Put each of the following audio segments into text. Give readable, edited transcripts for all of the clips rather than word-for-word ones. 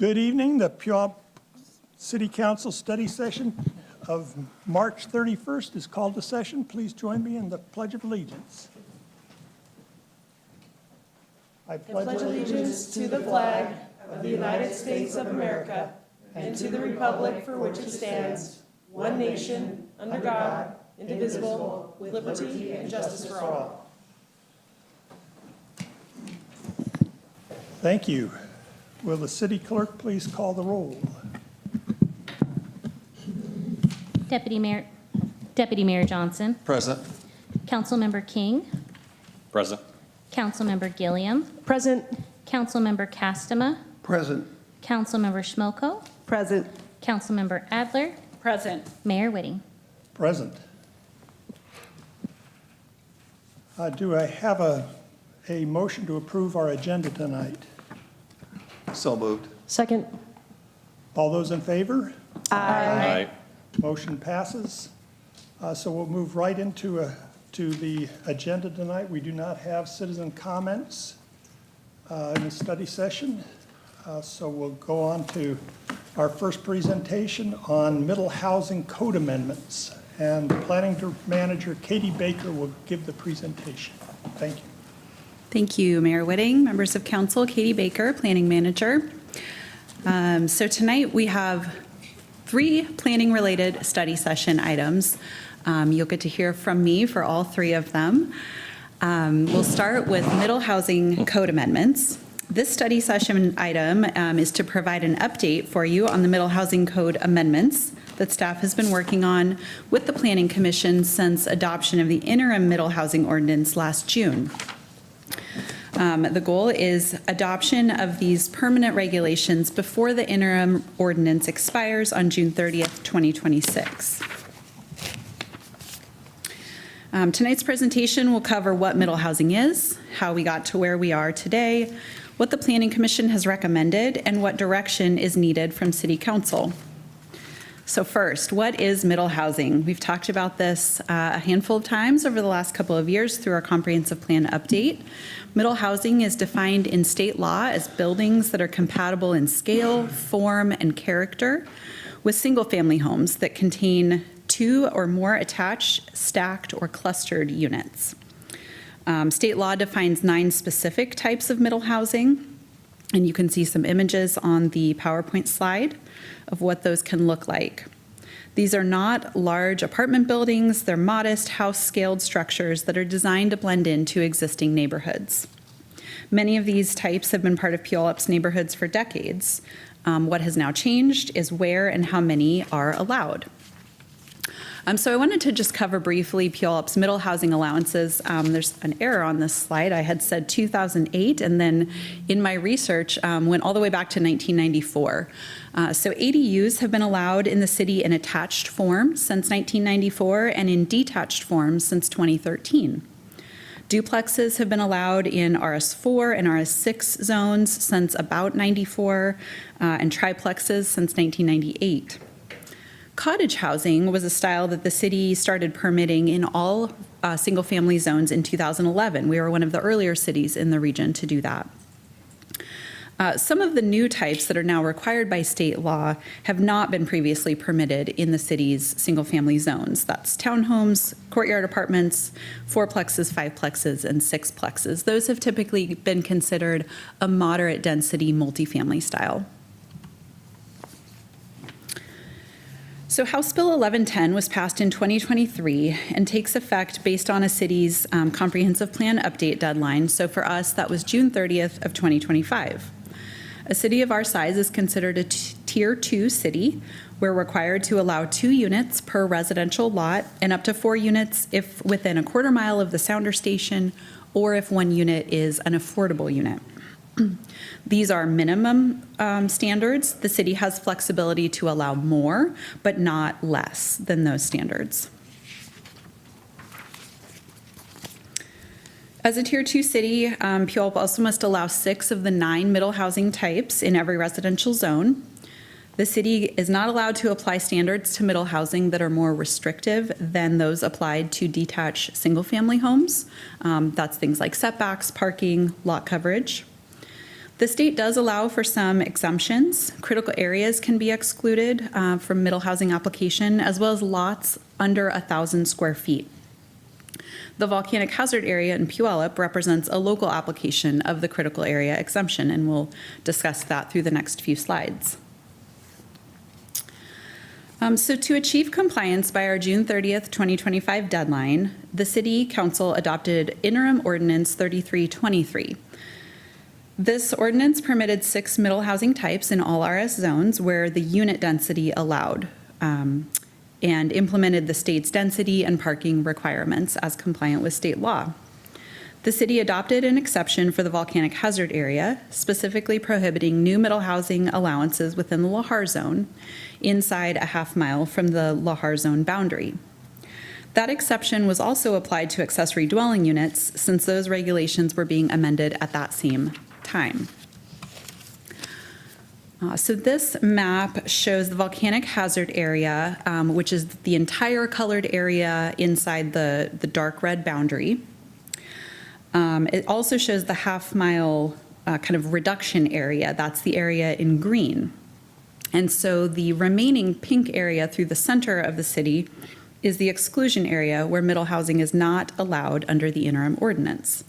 Good evening. The Puyallup City Council study session of March 31st is called to session. Please join me in the Pledge of Allegiance. I pledge allegiance to the flag of the United States of America and to the republic for which it stands, one nation, under God, indivisible, with liberty and justice for all. Thank you. Will the city clerk please call the roll? Deputy Mayor Johnson. Present. Councilmember King. Present. Councilmember Gilliam. Present. Councilmember Castema. Present. Councilmember Schmolko. Present. Councilmember Adler. Present. Mayor Whitting. Present. Do I have a motion to approve our agenda tonight? So moved. Second. All those in favor? Aye. Motion passes. So we'll move right into to the agenda tonight. We do not have citizen comments in the study session. So we'll go on to our first presentation on middle housing code amendments. And Planning Manager Katie Baker will give the presentation. Thank you. Thank you, Mayor Whitting, members of council. Katie Baker, Planning Manager. So tonight we have 3 planning-related study session items. You'll get to hear from me for all 3 of them. We'll start with middle housing code amendments. This study session item is to provide an update for you on the middle housing code amendments that staff has been working on with the Planning Commission since adoption of the interim middle housing ordinance last June. The goal is adoption of these permanent regulations before the interim ordinance expires on June 30th, 2026. Tonight's presentation will cover what middle housing is, how we got to where we are today, what the Planning Commission has recommended, and what direction is needed from City Council. So first, what is middle housing? We've talked about this a handful of times over the last couple of years through our comprehensive plan update. Middle housing is defined in state law as buildings that are compatible in scale, form, and character with single-family homes that contain 2 or more attached, stacked, or clustered units. State law defines 9 specific types of middle housing, and you can see some images on the PowerPoint slide of what those can look like. These are not large apartment buildings. They're modest, house-scaled structures that are designed to blend into existing neighborhoods. Many of these types have been part of Puyallup's neighborhoods for decades. What has now changed is where and how many are allowed. So I wanted to just cover briefly Puyallup's middle housing allowances. There's an error on this slide. I had said 2008, and then in my research went all the way back to 1994. So ADUs have been allowed in the city in attached form since 1994 and in detached form since 2013. Duplexes have been allowed in RS4 and RS6 zones since about 94, and triplexes since 1998. Cottage housing was a style that the city started permitting in all single-family zones in 2011. We were one of the earlier cities in the region to do that. Some of the new types that are now required by state law have not been previously permitted in the city's single-family zones. That's townhomes, courtyard apartments, 4plexes, 5plexes, and 6plexes. Those have typically been considered a moderate density multifamily style. So House Bill 1110 was passed in 2023 and takes effect based on a city's comprehensive plan update deadline. So for us, that was June 30th of 2025. A city of our size is considered a Tier 2 city. We're required to allow 2 units per residential lot and up to 4 units if within a quarter mile of the sounder station or if 1 unit is an affordable unit. These are minimum standards. The city has flexibility to allow more, but not less than those standards. As a Tier 2 city, Puyallup also must allow 6 of the 9 middle housing types in every residential zone. The city is not allowed to apply standards to middle housing that are more restrictive than those applied to detached single-family homes. That's things like setbacks, parking, lot coverage. The state does allow for some exemptions. Critical areas can be excluded from middle housing application, as well as lots under 1,000 square feet. The volcanic hazard area in Puyallup represents a local application of the critical area exemption, and we'll discuss that through the next few slides. So to achieve compliance by our June 30th, 2025 deadline, the City Council adopted Interim Ordinance 3323. This ordinance permitted 6 middle housing types in all RS zones where the unit density allowed, and implemented the state's density and parking requirements as compliant with state law. The city adopted an exception for the volcanic hazard area, specifically prohibiting new middle housing allowances within the Lahar zone, inside a half-mile from the Lahar zone boundary. That exception was also applied to accessory dwelling units, since those regulations were being amended at that same time. So this map shows the volcanic hazard area, which is the entire colored area inside the dark red boundary. It also shows the half-mile kind of reduction area. That's the area in green. And so the remaining pink area through the center of the city is the exclusion area where middle housing is not allowed under the interim ordinance.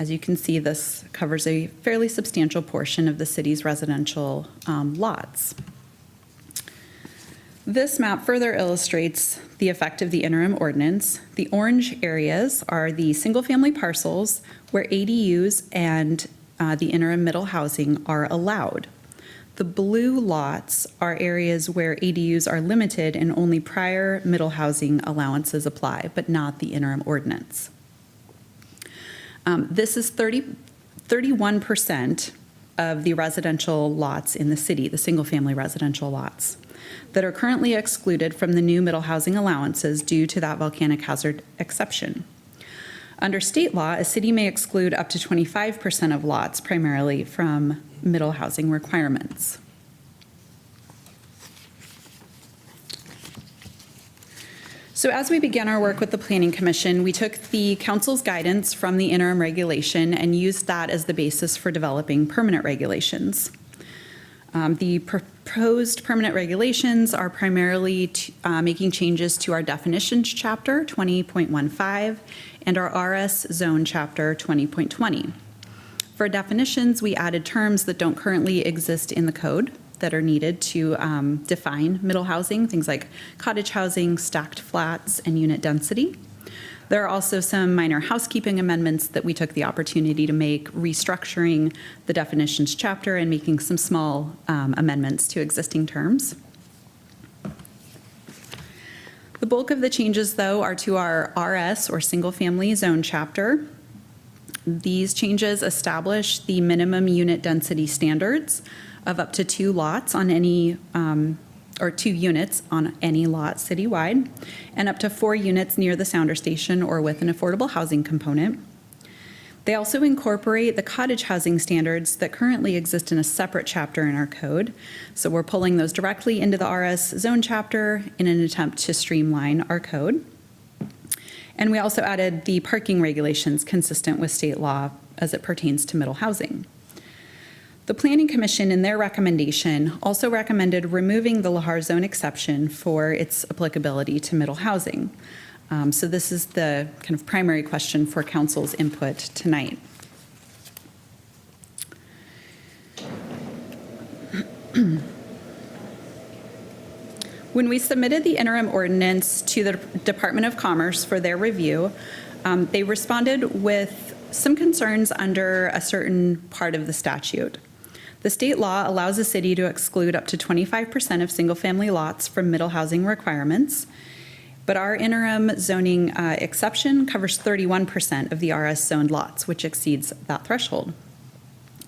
As you can see, this covers a fairly substantial portion of the city's residential lots. This map further illustrates the effect of the interim ordinance. The orange areas are the single-family parcels where ADUs and the interim middle housing are allowed. The blue lots are areas where ADUs are limited and only prior middle housing allowances apply, but not the interim ordinance. This is 31% of the residential lots in the city, the single-family residential lots, that are currently excluded from the new middle housing allowances due to that volcanic hazard exception. Under state law, a city may exclude up to 25% of lots primarily from middle housing requirements. So as we began our work with the Planning Commission, we took the council's guidance from the interim regulation and used that as the basis for developing permanent regulations. The proposed permanent regulations are primarily making changes to our definitions chapter 20.15 and our RS zone chapter 20.20. For definitions, we added terms that don't currently exist in the code that are needed to define middle housing, things like cottage housing, stacked flats, and unit density. There are also some minor housekeeping amendments that we took the opportunity to make, restructuring the definitions chapter and making some small amendments to existing terms. The bulk of the changes, though, are to our RS, or single-family zone chapter. These changes establish the minimum unit density standards of up to 2 lots on any, or 2 units on any lot citywide, and up to 4 units near the sounder station or with an affordable housing component. They also incorporate the cottage housing standards that currently exist in a separate chapter in our code. So we're pulling those directly into the RS zone chapter in an attempt to streamline our code. And we also added the parking regulations consistent with state law as it pertains to middle housing. The Planning Commission, in their recommendation, also recommended removing the Lahar zone exception for its applicability to middle housing. So this is the kind of primary question for council's input tonight. When we submitted the interim ordinance to the Department of Commerce for their review, they responded with some concerns under a certain part of the statute. The state law allows a city to exclude up to 25% of single-family lots from middle housing requirements, but our interim zoning exception covers 31% of the RS zoned lots, which exceeds that threshold.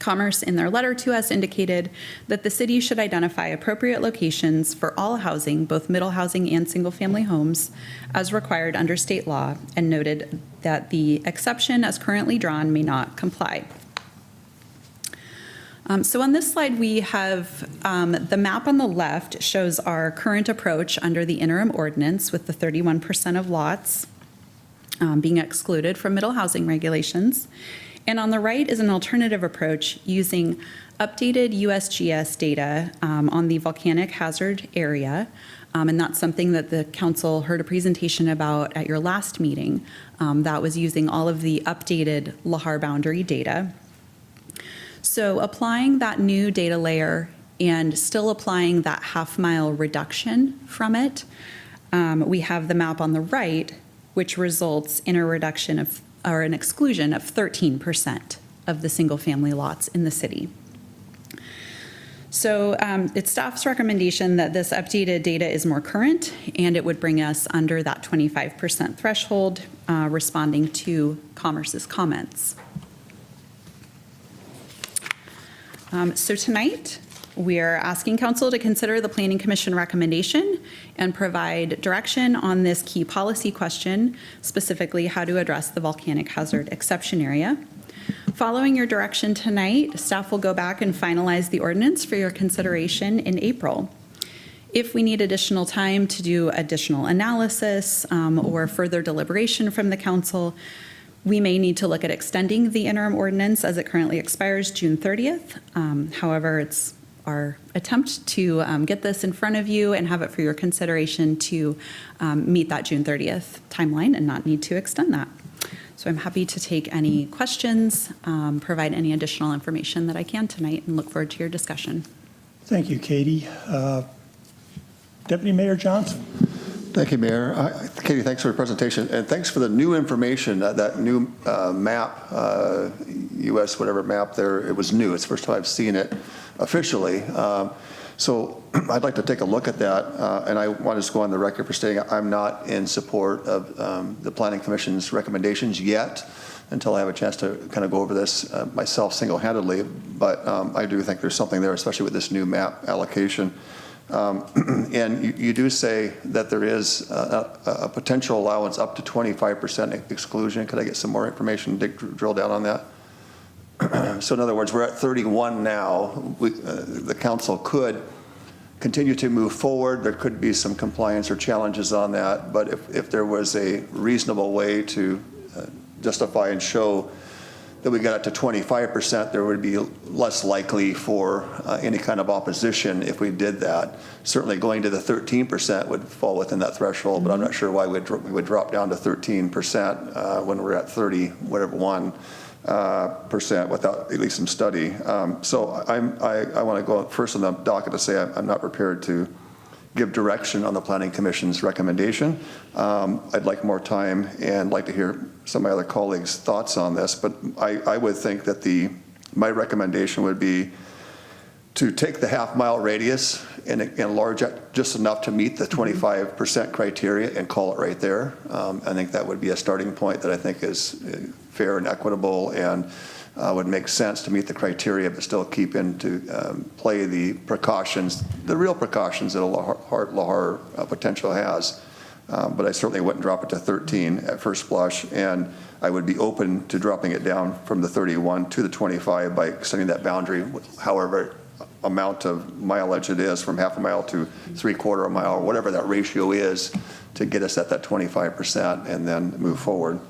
Commerce, in their letter to us, indicated that the city should identify appropriate locations for all housing, both middle housing and single-family homes, as required under state law, and noted that the exception as currently drawn may not comply. So on this slide, we have the map on the left shows our current approach under the interim ordinance with the 31% of lots being excluded from middle housing regulations. And on the right is an alternative approach using updated USGS data on the volcanic hazard area. And that's something that the council heard a presentation about at your last meeting. That was using all of the updated Lahar boundary data. So applying that new data layer and still applying that half-mile reduction from it, we have the map on the right, which results in a reduction of, or an exclusion of 13% of the single-family lots in the city. So it's staff's recommendation that this updated data is more current, and it would bring us under that 25% threshold, responding to Commerce's comments. So tonight, we are asking council to consider the Planning Commission recommendation and provide direction on this key policy question, specifically how to address the volcanic hazard exception area. Following your direction tonight, staff will go back and finalize the ordinance for your consideration in April. If we need additional time to do additional analysis or further deliberation from the council, we may need to look at extending the interim ordinance as it currently expires June 30th. However, it's our attempt to get this in front of you and have it for your consideration to meet that June 30th timeline and not need to extend that. So I'm happy to take any questions, provide any additional information that I can tonight, and look forward to your discussion. Thank you, Katie. Deputy Mayor Johnson. Thank you, Mayor. Katie, thanks for the presentation, and thanks for the new information, that new map, US whatever map there. It was new. It's the first time I've seen it officially. So I'd like to take a look at that, and I want to just go on the record for stating I'm not in support of the Planning Commission's recommendations yet until I have a chance to kind of go over this myself single-handedly, but I do think there's something there, especially with this new map allocation. And you do say that there is a potential allowance up to 25% exclusion. Could I get some more information to drill down on that? So in other words, we're at 31 now. The council could continue to move forward. There could be some compliance or challenges on that, but if there was a reasonable way to justify and show that we got it to 25%, there would be less likely for any kind of opposition if we did that. Certainly going to the 13% would fall within that threshold, but I'm not sure why we would drop down to 13% when we're at 1% without at least some study. So I want to go first on the docket to say I'm not prepared to give direction on the Planning Commission's recommendation. I'd like more time and like to hear some of my other colleagues' thoughts on this, but I would think that my recommendation would be to take the half-mile radius and enlarge it just enough to meet the 25% criteria and call it right there. I think that would be a starting point that I think is fair and equitable and would make sense to meet the criteria, but still keep into play the precautions, the real precautions that a Lahar potential has. But I certainly wouldn't drop it to 13 at first blush, and I would be open to dropping it down from the 31 to the 25 by extending that boundary, however amount of mileage it is, from half a mile to 3/4 mile, or whatever that ratio is, to get us at that 25% and then move forward.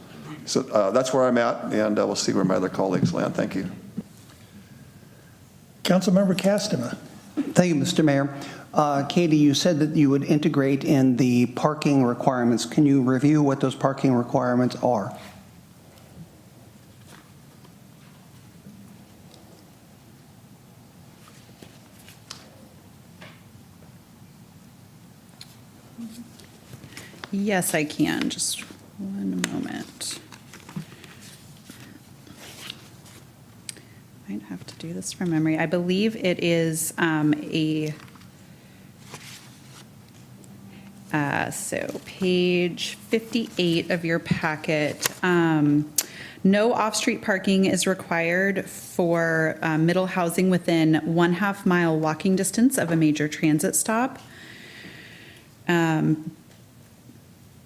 So that's where I'm at, and we'll see where my other colleagues land. Thank you. Councilmember Castema. Thank you, Mr. Mayor. Katie, you said that you would integrate in the parking requirements. Can you review what those parking requirements are? Yes, I can. Just one moment. Might have to do this from memory. I believe it is so page 58 of your packet. No off-street parking is required for middle housing within 1/2 mile walking distance of a major transit stop.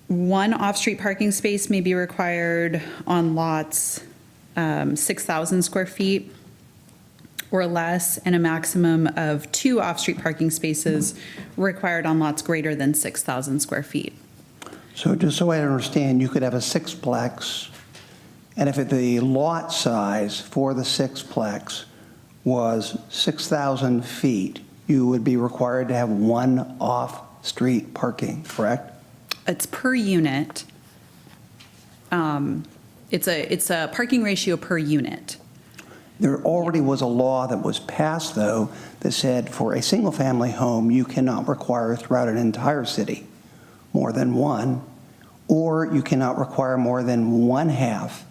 One off-street parking space may be required on lots 6,000 square feet or less, and a maximum of 2 off-street parking spaces required on lots greater than 6,000 square feet. So just so I understand, you could have a sixplex And if the lot size for the sixplex was 6,000 feet, you would be required to have one off-street parking, correct? It's per unit. It's a parking ratio per unit. There already was a law that was passed, though, that said for a single-family home, you cannot require throughout an entire city more than one, or you cannot require more than one half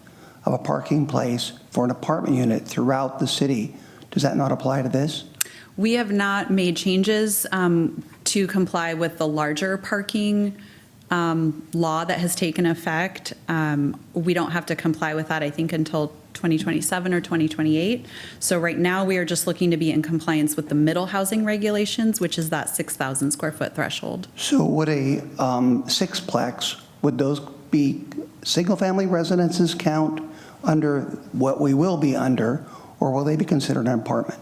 of a parking place for an apartment unit throughout the city. Does that not apply to this? We have not made changes to comply with the larger parking law that has taken effect. We don't have to comply with that, I think, until 2027 or 2028. So right now, we are just looking to be in compliance with the middle housing regulations, which is that 6,000 square foot threshold. So would a sixplex, would those be single-family residences count under what we will be under, or will they be considered an apartment?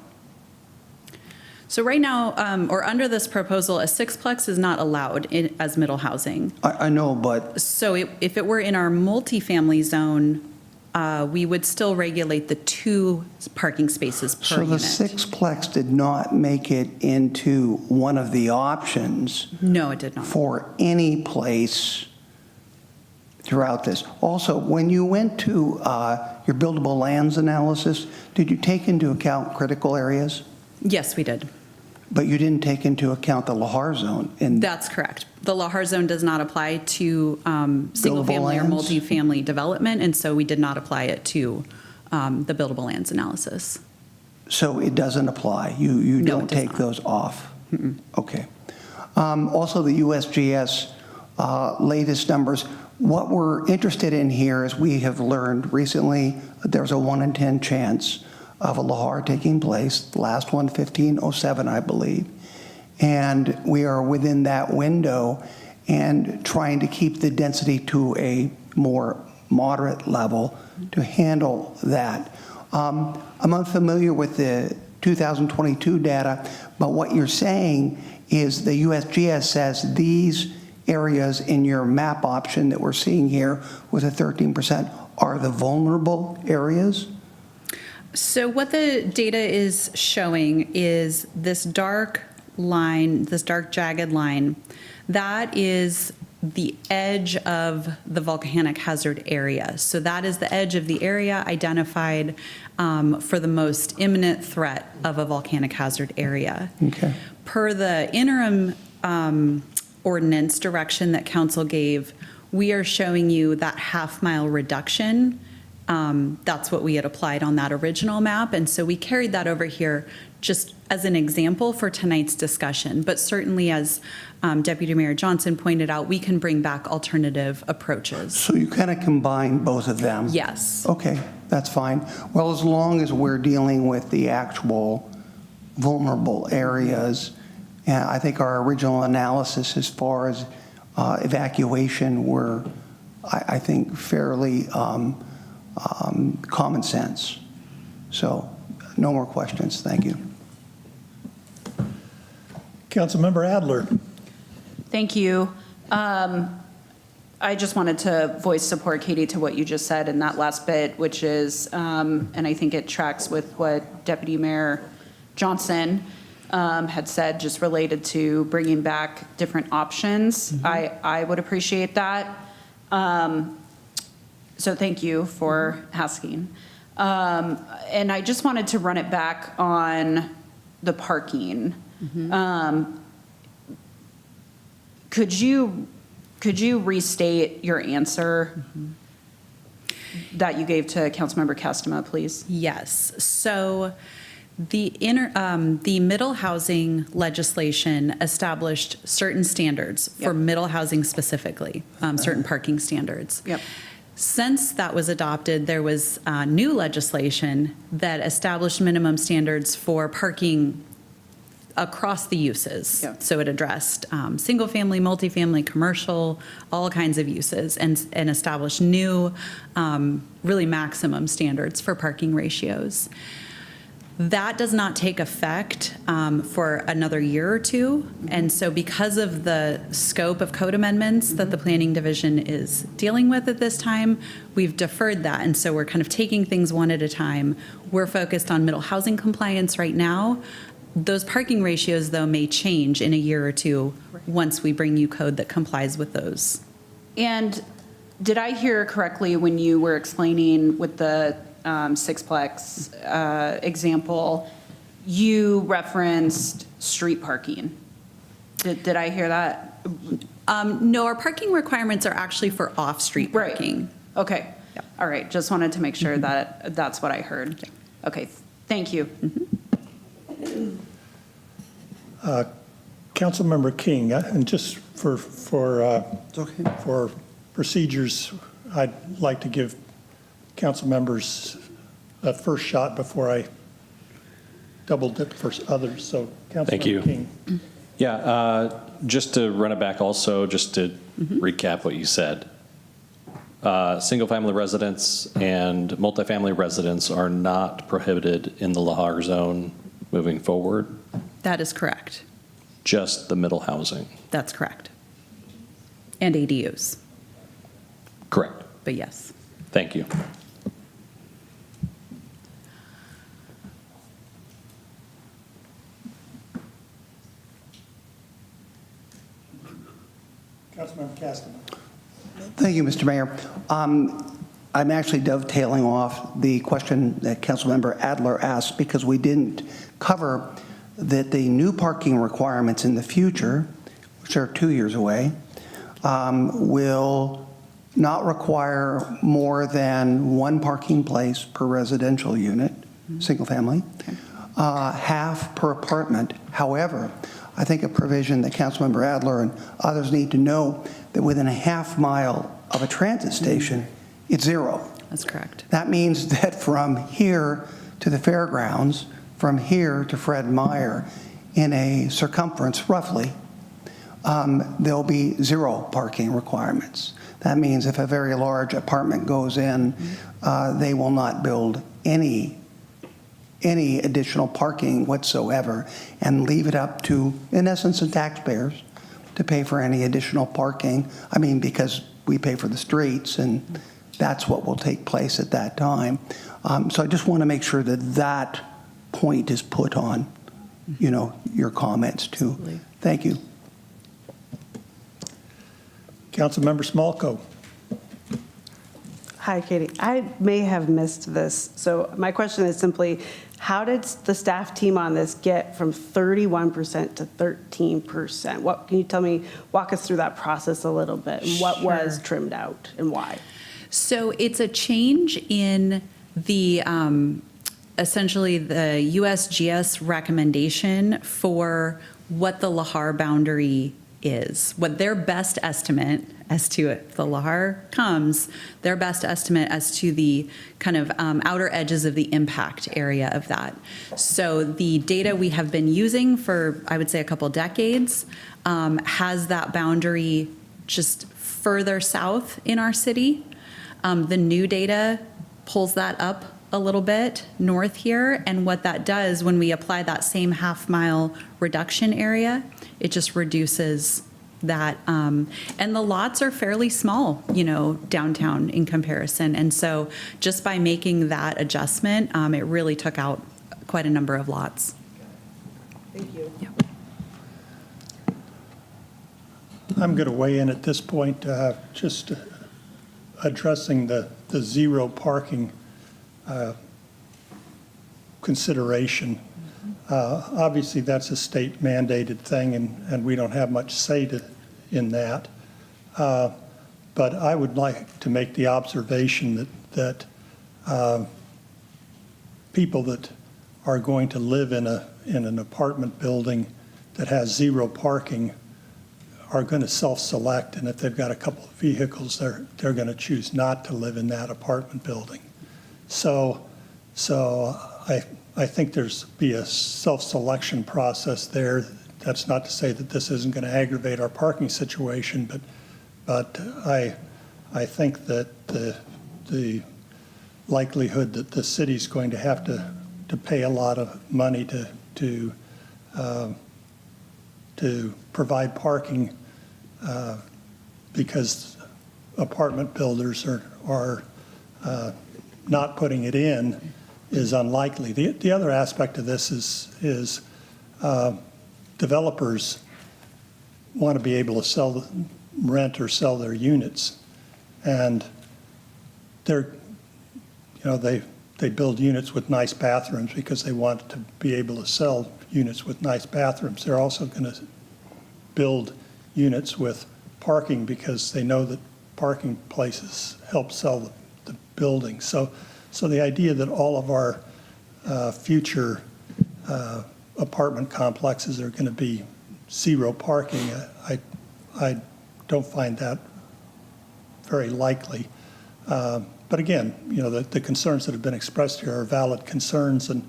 So right now, or under this proposal, a sixplex is not allowed as middle housing. I know, but So if it were in our multifamily zone, we would still regulate the 2 parking spaces per so the unit. sixplex did not make it into one of the options No, it did not. for any place throughout this. Also, when you went to your buildable lands analysis, did you take into account critical areas? Yes, we did. But you didn't take into account the Lahar zone. And That's correct. The Lahar zone does not apply to single-family or lands? multifamily development, and so we did not apply it to the buildable lands analysis. so it doesn't apply. You No, it don't does take not. those off. Okay. Also, the USGS latest numbers. What we're interested in here is we have learned recently that there's a 1 in 10 chance of a Lahar taking place. The last one, 1507, I believe. And we are within that window and trying to keep the density to a more moderate level to handle that. I'm unfamiliar with the 2022 data, but what you're saying is the USGS says these areas in your map option that we're seeing here with a 13% are the vulnerable areas? So what the data is showing is this dark line, this dark jagged line, that is the edge of the volcanic hazard area. So that is the edge of the area identified for the most imminent threat of a volcanic hazard area. Okay. Per the interim ordinance direction that council gave, we are showing you that half-mile reduction. That's what we had applied on that original map. And so we carried that over here just as an example for tonight's discussion. But certainly, as Deputy Mayor Johnson pointed out, we can bring back alternative approaches. So you kind of combine both of them? Yes. Okay, that's fine. Well, as long as we're dealing with the actual vulnerable areas, and I think our original analysis as far as evacuation were, I think, fairly common sense. So no more questions. Thank you. Councilmember Adler. Thank you. I just wanted to voice support, Katie, to what you just said in that last bit, which is, and I think it tracks with what Deputy Mayor Johnson had said, just related to bringing back different options. I would appreciate that. So thank you for asking. And I just wanted to run it back on the parking. Could you restate your answer that you gave to Councilmember Castema, please? Yes. So the middle housing legislation established certain standards for Yep. middle housing specifically, certain parking standards. Yep. Since that was adopted, there was new legislation that established minimum standards for parking across the uses. Yep. So it addressed single-family, multifamily, commercial, all kinds of uses, and established new, really maximum standards for parking ratios. That does not take effect for another year or two. And so because of the scope of code amendments that the Planning Division is dealing with at this time, we've deferred that. And so we're kind of taking things one at a time. We're focused on middle housing compliance right now. Those parking ratios, though, may change in a year or two once we bring you code that complies with those. And did I hear correctly when you were explaining with the sixplex example, you referenced street parking? Did I hear that? No, our parking requirements are actually for off-street Right. parking. Okay. Yep. All right. Just wanted to make sure that that's what I heard. Okay. Thank you. Councilmember King, and just for procedures, I'd like to give council members a first shot before I double dip for others. So Thank you. Councilmember King. Yeah, just to run it back also, just to recap what you said. Single-family residents and multifamily residents are not prohibited in the Lahar zone moving forward, That is correct. just the middle housing. That's correct. And ADUs, Correct. but yes. Thank you. Councilmember Castleman. Thank you, Mr. Mayor. I'm actually dovetailing off the question that Councilmember Adler asked because we didn't cover that the new parking requirements in the future, which are 2 years away, will not require more than one parking place per residential unit, single family, half per apartment. However, I think a provision that Councilmember Adler and others need to know that within a half mile of a transit station, it's zero. That's correct. That means that from here to the fairgrounds, from here to Fred Meyer, in a circumference roughly, there'll be zero parking requirements. That means if a very large apartment goes in, they will not build any additional parking whatsoever and leave it up to, in essence, the taxpayers to pay for any additional parking. I mean, because we pay for the streets and that's what will take place at that time. So I just want to make sure that that point is put on, your comments too. Absolutely. Thank you. Councilmember Smolko. Hi, Katie. I may have missed this. So my question is simply, how did the staff team on this get from 31% to 13%? What can you tell me, walk us through that process a little bit? And what was Sure. trimmed out and why? So it's a change in the, essentially the USGS recommendation for what the Lahar boundary is, what their best estimate as to if the Lahar comes, their best estimate as to the kind of outer edges of the impact area of that. So the data we have been using for, I would say, a couple decades has that boundary just further south in our city. The new data pulls that up a little bit north here, and what that does when we apply that same half-mile reduction area, it just reduces that. And the lots are fairly small, downtown in comparison. And so just by making that adjustment, it really took out quite a number of lots. Thank you. Yeah. I'm going to weigh in at this point, just addressing the zero parking consideration. Obviously, that's a state mandated thing, and we don't have much say in that. But I would like to make the observation that people that are going to live in an apartment building that has zero parking are going to self-select, and if they've got a couple of vehicles, they're going to choose not to live in that apartment building. So I think there's be a self-selection process there. That's not to say that this isn't going to aggravate our parking situation, but I think that the likelihood that the city's going to have to to pay a lot of money to provide parking because apartment builders are not putting it in is unlikely. The other aspect of this is developers want to be able to rent or sell their units, and they build units with nice bathrooms because they want to be able to sell units with nice bathrooms. They're also going to build units with parking because they know that parking places help sell the building. So the idea that all of our future apartment complexes are going to be zero parking, I don't find that very likely. But again, the concerns that have been expressed here are valid concerns and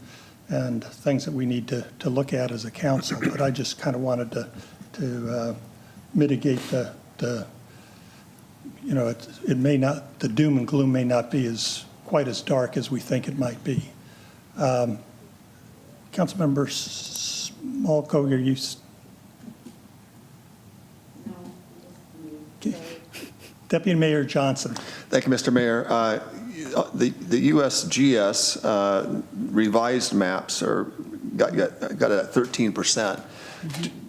things that we need to look at as a council. But I just kind of wanted to mitigate the doom and gloom may not be quite as dark as we think it might be. Councilmember Smolko, are you? Okay. Deputy Mayor Johnson. Thank you, Mr. Mayor. The USGS revised maps got it at 13%.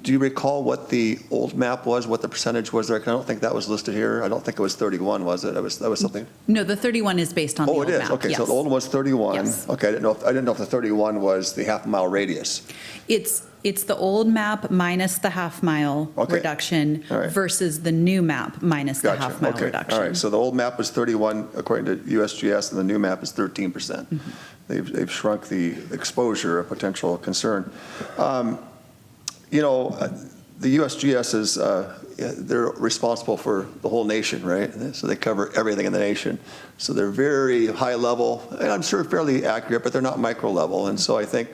Do you recall what the old map was, what the percentage was there? I don't think that was listed here. I don't think it was 31, was it? That was something? No, the 31 is based on the Oh, old it is? map. Okay, so Yes. the old one was 31. Yes. Okay, I didn't know if the 31 was the half-mile radius. It's the old map minus the half-mile Okay. reduction All right. versus the new map minus the Gotcha. half-mile Okay. reduction. All right, so the old map was 31 according to USGS, and the new map is 13%. They've shrunk the exposure of potential concern. The USGS is, they're responsible for the whole nation, right? So they cover everything in the nation. So they're very high level, and I'm sure fairly accurate, but they're not micro level. And so I think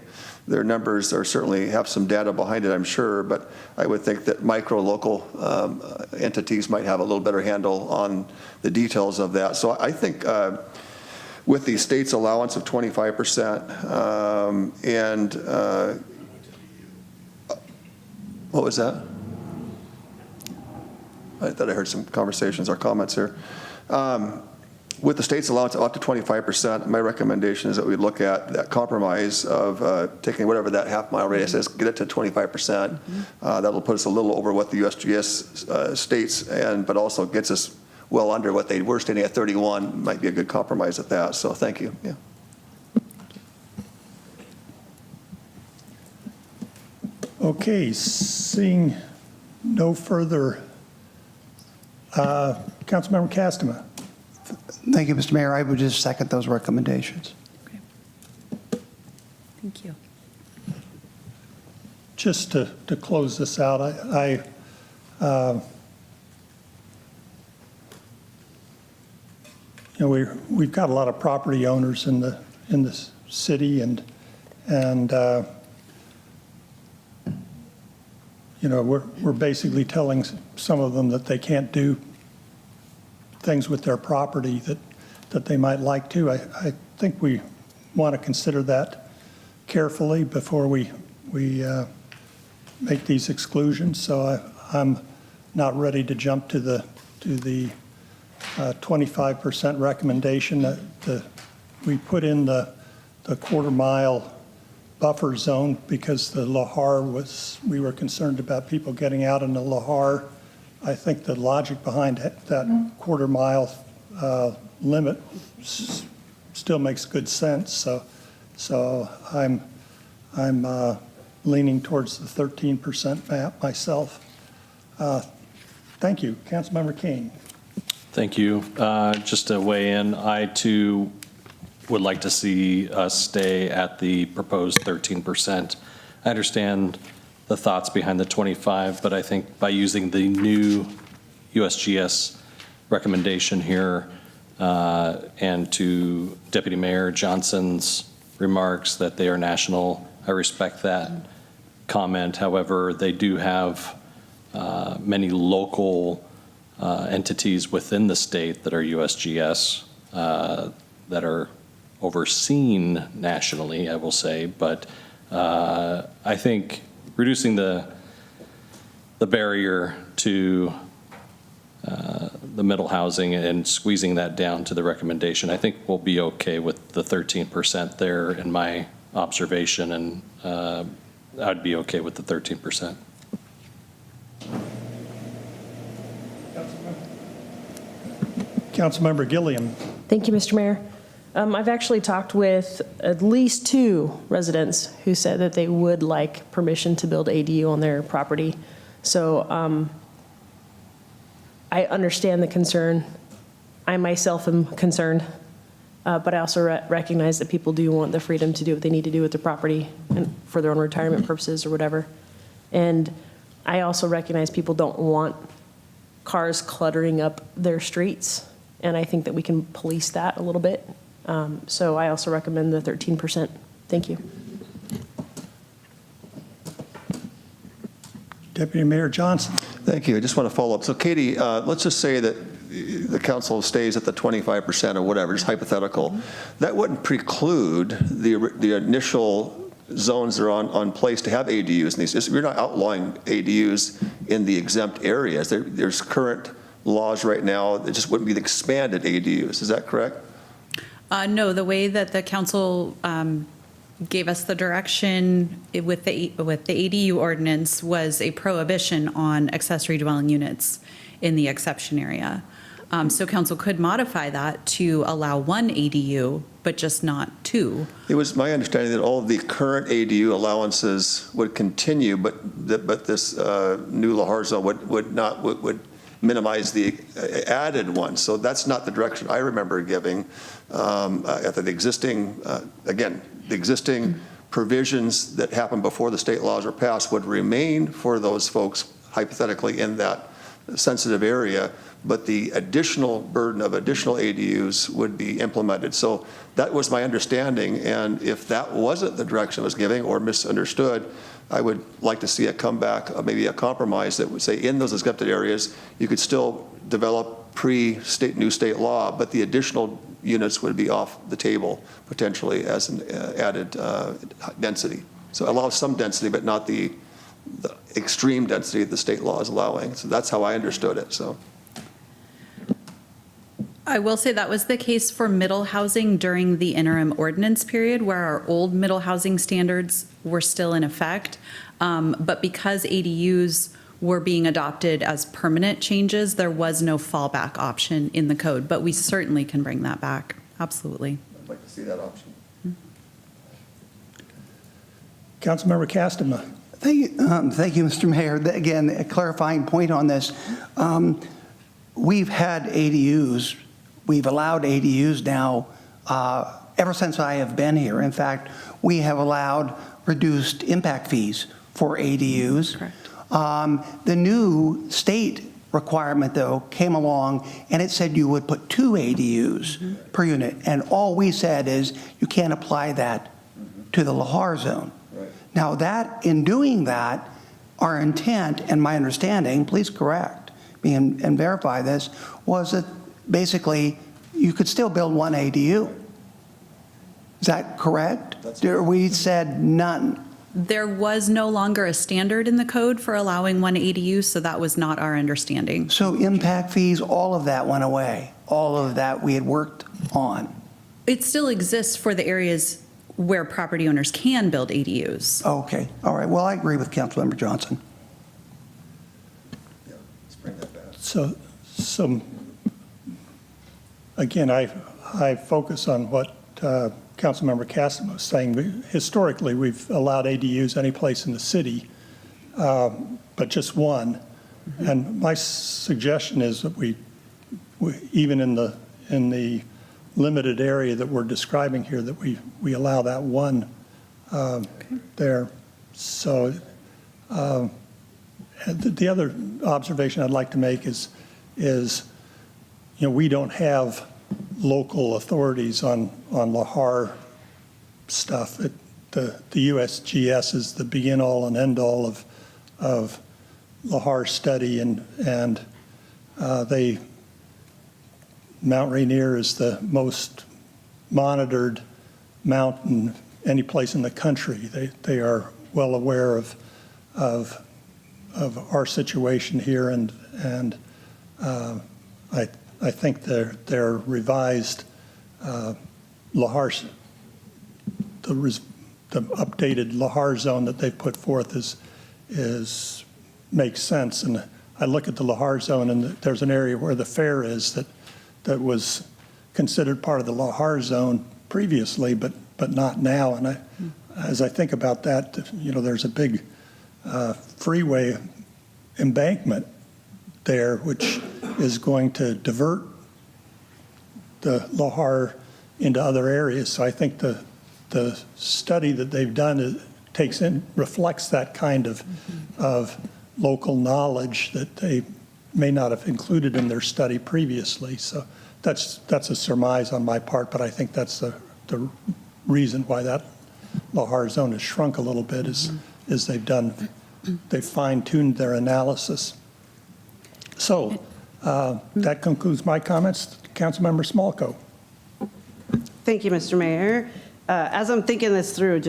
their numbers certainly have some data behind it, I'm sure, but I would think that micro local entities might have a little better handle on the details of that. So I think with the state's allowance of 25% what was that? I thought I heard some conversations or comments here. With the state's allowance of up to 25%, my recommendation is that we look at that compromise of taking whatever that half-mile radius is, get it to 25%. That'll put us a little over what the USGS states, but also gets us well under what they were stating at 31. Might be a good compromise at that. So thank you. Yeah. Okay, seeing no further, Councilmember Castema. Thank you, Mr. Mayor. I would just second those recommendations. Okay. Thank you. Just to close this out, we've got a lot of property owners in the city, and we're basically telling some of them that they can't do things with their property that they might like to. I think we want to consider that carefully before we make these exclusions. So I'm not ready to jump to the 25% recommendation that we put in the quarter-mile buffer zone because the Lahar we were concerned about people getting out in the Lahar. I think the logic behind that quarter-mile limit still makes good sense. So I'm leaning towards the 13% map myself. Thank you. Councilmember King. Thank you. Just to weigh in, I too would like to see us stay at the proposed 13%. I understand the thoughts behind the 25, but I think by using the new USGS recommendation here and to Deputy Mayor Johnson's remarks that they are national, I respect that comment. However, they do have many local entities within the state that are USGS that are overseen nationally, I will say, but I think reducing the barrier to the middle housing and squeezing that down to the recommendation, I think we'll be okay with the 13% there in my observation, and I'd be okay with the 13%. Councilmember Gilliam. Thank you, Mr. Mayor. I've actually talked with at least 2 residents who said that they would like permission to build ADU on their property. So I understand the concern. I myself am concerned, but I also recognize that people do want the freedom to do what they need to do with their property and for their own retirement purposes or whatever. And I also recognize people don't want cars cluttering up their streets, and I think that we can police that a little bit. So I also recommend the 13%. Thank you. Deputy Mayor Johnson. Thank you. I just want to follow up. So Katie, let's just say that the council stays at the 25% or whatever, just hypothetical. That wouldn't preclude the initial zones that are on place to have ADUs in these. You're not outlawing ADUs in the exempt areas. There's current laws right now that just wouldn't be the expanded ADUs. Is that correct? No, the way that the council gave us the direction with the ADU ordinance was a prohibition on accessory dwelling units in the exception area. So council could modify that to allow 1 ADU, but just not 2. It was my understanding that all of the current ADU allowances would continue, but this new Lahar zone would minimize the added ones. So that's not the direction I remember giving. The existing, again, the existing provisions that happened before the state laws were passed would remain for those folks hypothetically in that sensitive area, but the additional burden of additional ADUs would be implemented. So that was my understanding, and if that wasn't the direction I was giving or misunderstood, I would like to see it come back, maybe a compromise that would say in those exempted areas, you could still develop new state law, but the additional units would be off the table potentially as an added density. So allow some density, but not the extreme density the state law is allowing. So that's how I understood it. So I will say that was the case for middle housing during the interim ordinance period where our old middle housing standards were still in effect. But because ADUs were being adopted as permanent changes, there was no fallback option in the code, but we certainly can bring that back. Absolutely. I'd like to see that option. Councilmember Castema. Thank you, Mr. Mayor. Again, a clarifying point on this. We've had ADUs, we've allowed ADUs now ever since I have been here. In fact, we have allowed reduced impact fees for ADUs. Correct. The new state requirement, though, came along and it said you would put 2 ADUs per unit. And all we said is you can't apply that to the Lahar zone. Right. Now that, in doing that, our intent and my understanding, please correct me and verify this, was that basically you could still build 1 ADU. Is that correct? We said none. There was no longer a standard in the code for allowing 1 ADU, so that was not our understanding. So impact fees, all of that went away. All of that we had worked on. It still exists for the areas where property owners can build ADUs. Okay, all right. Well, I agree with Councilmember Johnson. Yeah, let's bring that back. So again, I focus on what Councilmember Castema was saying. Historically, we've allowed ADUs any place in the city, but just 1. And my suggestion is that we even in the limited area that we're describing here, that we allow that 1 there. So the other observation I'd like to make is we don't have local authorities on Lahar stuff. The USGS is the begin all and end all of Lahar study, and Mount Rainier is the most monitored mountain any place in the country. They are well aware of our situation here, and I think their revised Lahar, the updated Lahar zone that they've put forth makes sense. And I look at the Lahar zone, and there's an area where the fair is that was considered part of the Lahar zone previously, but not now. And as I think about that, there's a big freeway embankment there, which is going to divert the Lahar into other areas. So I think the study that they've done reflects that kind of local knowledge that they may not have included in their study previously. So that's a surmise on my part, but I think that's the reason why that Lahar zone has shrunk a little bit is they've fine-tuned their analysis. So that concludes my comments. Councilmember Smolko. Thank you, Mr. Mayor. As I'm thinking this through,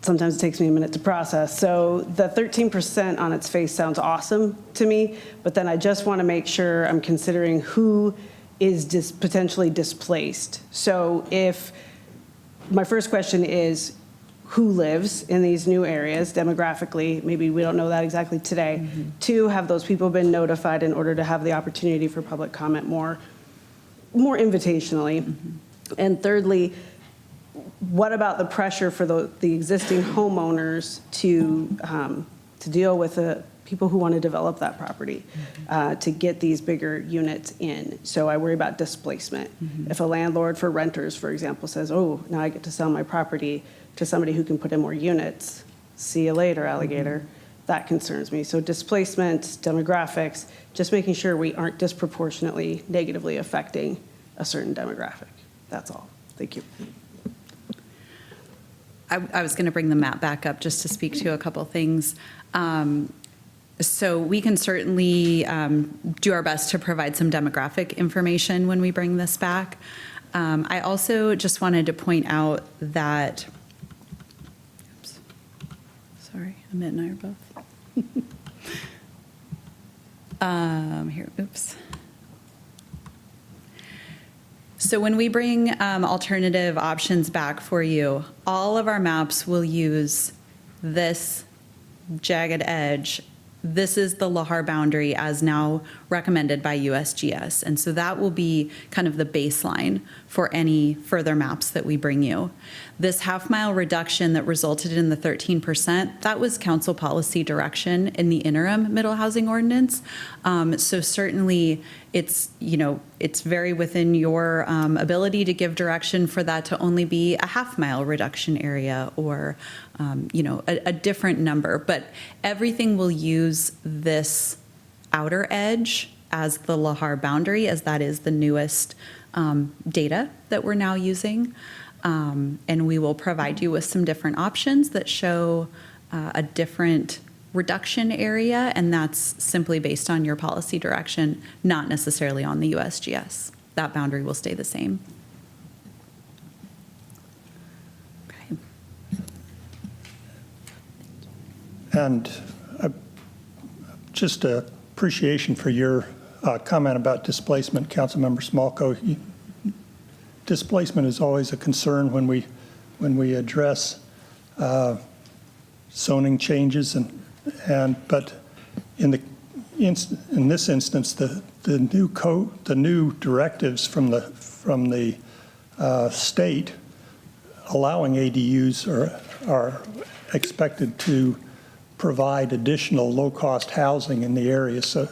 sometimes it takes me a minute to process. So the 13% on its face sounds awesome to me, but then I just want to make sure I'm considering who is potentially displaced. So if my first question is, who lives in these new areas demographically? Maybe we don't know that exactly today. Mm-hmm. 2, have those people been notified in order to have the opportunity for public comment more invitationally? Mm-hmm. And thirdly, what about the pressure for the existing homeowners to deal with the people who want to develop that property, to get these bigger units in? So I worry about displacement. Mm-hmm. If a landlord for renters, for example, says, oh, now I get to sell my property to somebody who can put in more units, see you later, alligator. Mm-hmm. That concerns me. So displacement, demographics, just making sure we aren't disproportionately negatively affecting a certain demographic. That's all. Thank you. I was going to bring the map back up just to speak to a couple things. So we can certainly do our best to provide some demographic information when we bring this back. I also just wanted to point out that, oops, sorry, Amit and I are both. Here, oops. So when we bring alternative options back for you, all of our maps will use this jagged edge. This is the Lahar boundary as now recommended by USGS. And so that will be kind of the baseline for any further maps that we bring you. This half-mile reduction that resulted in the 13%, that was council policy direction in the interim middle housing ordinance. So certainly it's very within your ability to give direction for that to only be a half-mile reduction area or a different number. But everything will use this outer edge as the Lahar boundary, as that is the newest data that we're now using. And we will provide you with some different options that show a different reduction area, and that's simply based on your policy direction, not necessarily on the USGS. That boundary will stay the same. Okay. And just appreciation for your comment about displacement, Councilmember Smolko. Displacement is always a concern when we address zoning changes, but in this instance, the new directives from the state allowing ADUs are expected to provide additional low-cost housing in the area, so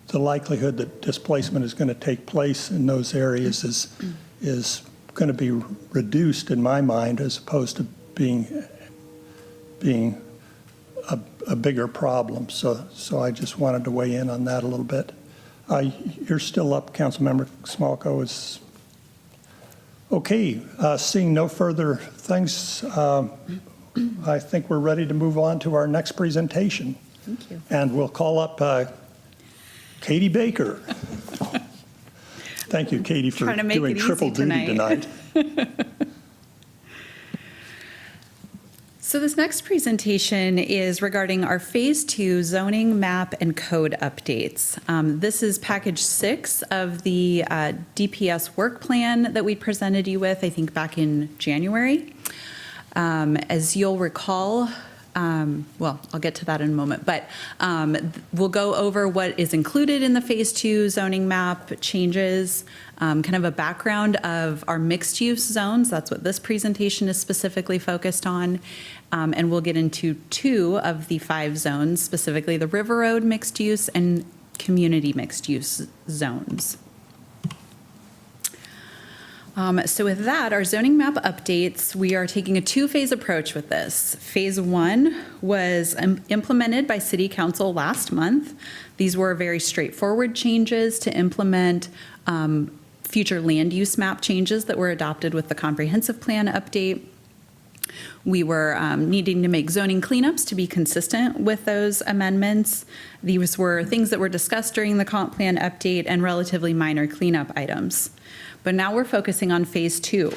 the likelihood that displacement is going to take place in those areas is going to be reduced in my mind, as opposed to being a bigger problem. So I just wanted to weigh in on that a little bit. You're still up, Councilmember Smolko. Is okay. Seeing no further things, I think we're ready to move on to our next presentation. Thank you. And we'll call up Katie Baker. Thank you, Katie, for doing triple duty tonight. So this next presentation is regarding our Phase 2 zoning map and code updates. This is package 6 of the DPS work plan that we presented you with, I think, back in January. As you'll recall, well, I'll get to that in a moment, but we'll go over what is included in the Phase 2 zoning map changes, kind of a background of our mixed-use zones. That's what this presentation is specifically focused on. And we'll get into 2 of the 5 zones, specifically the River Road mixed-use and community mixed-use zones. So with that, our zoning map updates, we are taking a 2-phase approach with this. Phase 1 was implemented by City Council last month. These were very straightforward changes to implement future land use map changes that were adopted with the comprehensive plan update. We were needing to make zoning cleanups to be consistent with those amendments. These were things that were discussed during the comp plan update and relatively minor cleanup items. But now we're focusing on Phase 2.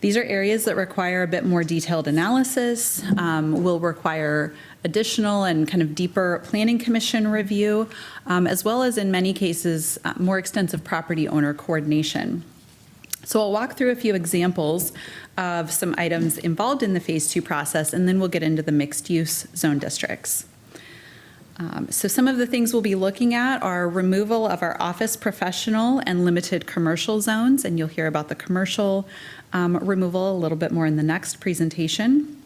These are areas that require a bit more detailed analysis, will require additional and kind of deeper planning commission review, as well as in many cases, more extensive property owner coordination. So I'll walk through a few examples of some items involved in the Phase 2 process, and then we'll get into the mixed-use zone districts. So some of the things we'll be looking at are removal of our office professional and limited commercial zones, and you'll hear about the commercial removal a little bit more in the next presentation.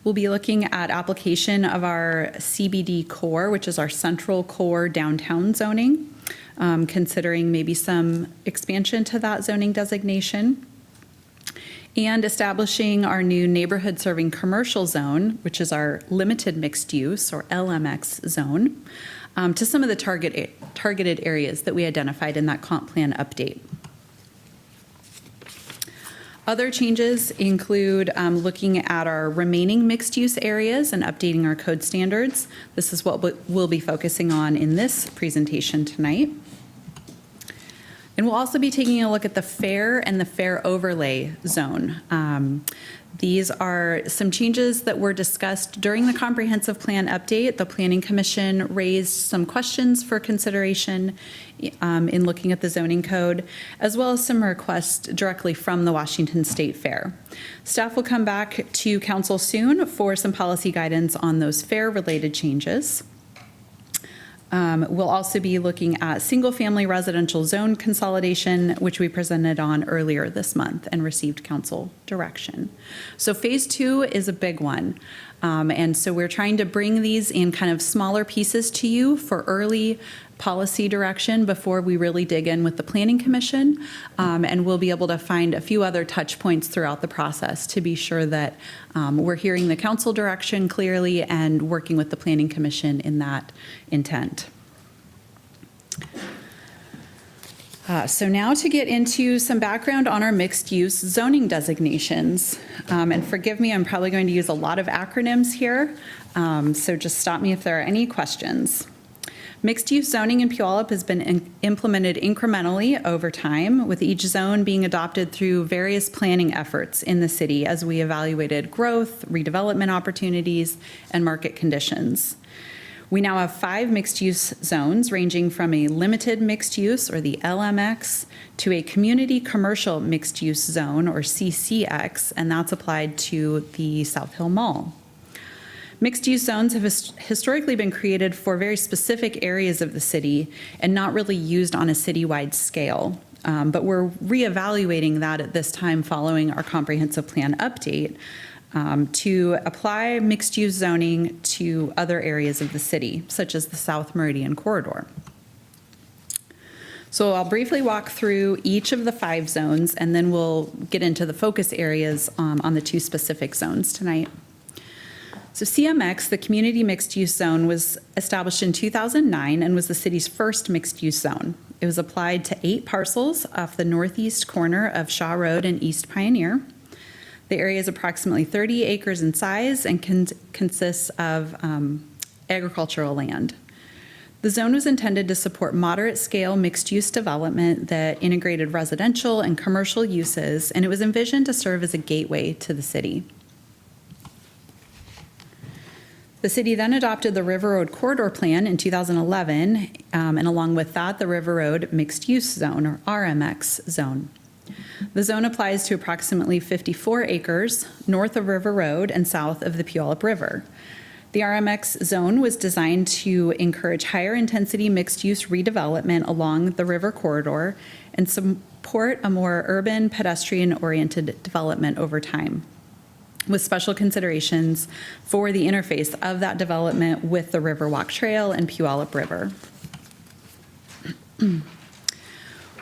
We'll be looking at application of our CBD core, which is our central core downtown zoning, considering maybe some expansion to that zoning designation, and establishing our new neighborhood serving commercial zone, which is our limited mixed use or LMX zone, to some of the targeted areas that we identified in that comp plan update. Other changes include looking at our remaining mixed-use areas and updating our code standards. This is what we'll be focusing on in this presentation tonight. And we'll also be taking a look at the fair and the fair overlay zone. These are some changes that were discussed during the comprehensive plan update. The Planning Commission raised some questions for consideration in looking at the zoning code, as well as some requests directly from the Washington State Fair. Staff will come back to council soon for some policy guidance on those fair-related changes. We'll also be looking at single-family residential zone consolidation, which we presented on earlier this month and received council direction. So Phase 2 is a big one. And so we're trying to bring these in kind of smaller pieces to you for early policy direction before we really dig in with the Planning Commission. And we'll be able to find a few other touch points throughout the process to be sure that we're hearing the council direction clearly and working with the Planning Commission in that intent. So now to get into some background on our mixed-use zoning designations. And forgive me, I'm probably going to use a lot of acronyms here, so just stop me if there are any questions. Mixed-use zoning in Puyallup has been implemented incrementally over time, with each zone being adopted through various planning efforts in the city as we evaluated growth, redevelopment opportunities, and market conditions. We now have 5 mixed-use zones ranging from a limited mixed use, or the LMX, to a community commercial mixed-use zone, or CCX, and that's applied to the South Hill Mall. Mixed-use zones have historically been created for very specific areas of the city and not really used on a citywide scale. But we're reevaluating that at this time following our comprehensive plan update to apply mixed-use zoning to other areas of the city, such as the South Meridian Corridor. So I'll briefly walk through each of the 5 zones, and then we'll get into the focus areas on the 2 specific zones tonight. So CMX, the Community Mixed Use Zone, was established in 2009 and was the city's first mixed-use zone. It was applied to 8 parcels off the northeast corner of Shaw Road and East Pioneer. The area is approximately 30 acres in size and consists of agricultural land. The zone was intended to support moderate-scale mixed-use development that integrated residential and commercial uses, and it was envisioned to serve as a gateway to the city. The city then adopted the River Road Corridor Plan in 2011, and along with that, the River Road Mixed Use Zone, or RMX zone. The zone applies to approximately 54 acres north of River Road and south of the Puyallup River. The RMX zone was designed to encourage higher intensity mixed-use redevelopment along the river corridor and support a more urban, pedestrian-oriented development over time, with special considerations for the interface of that development with the Riverwalk Trail and Puyallup River.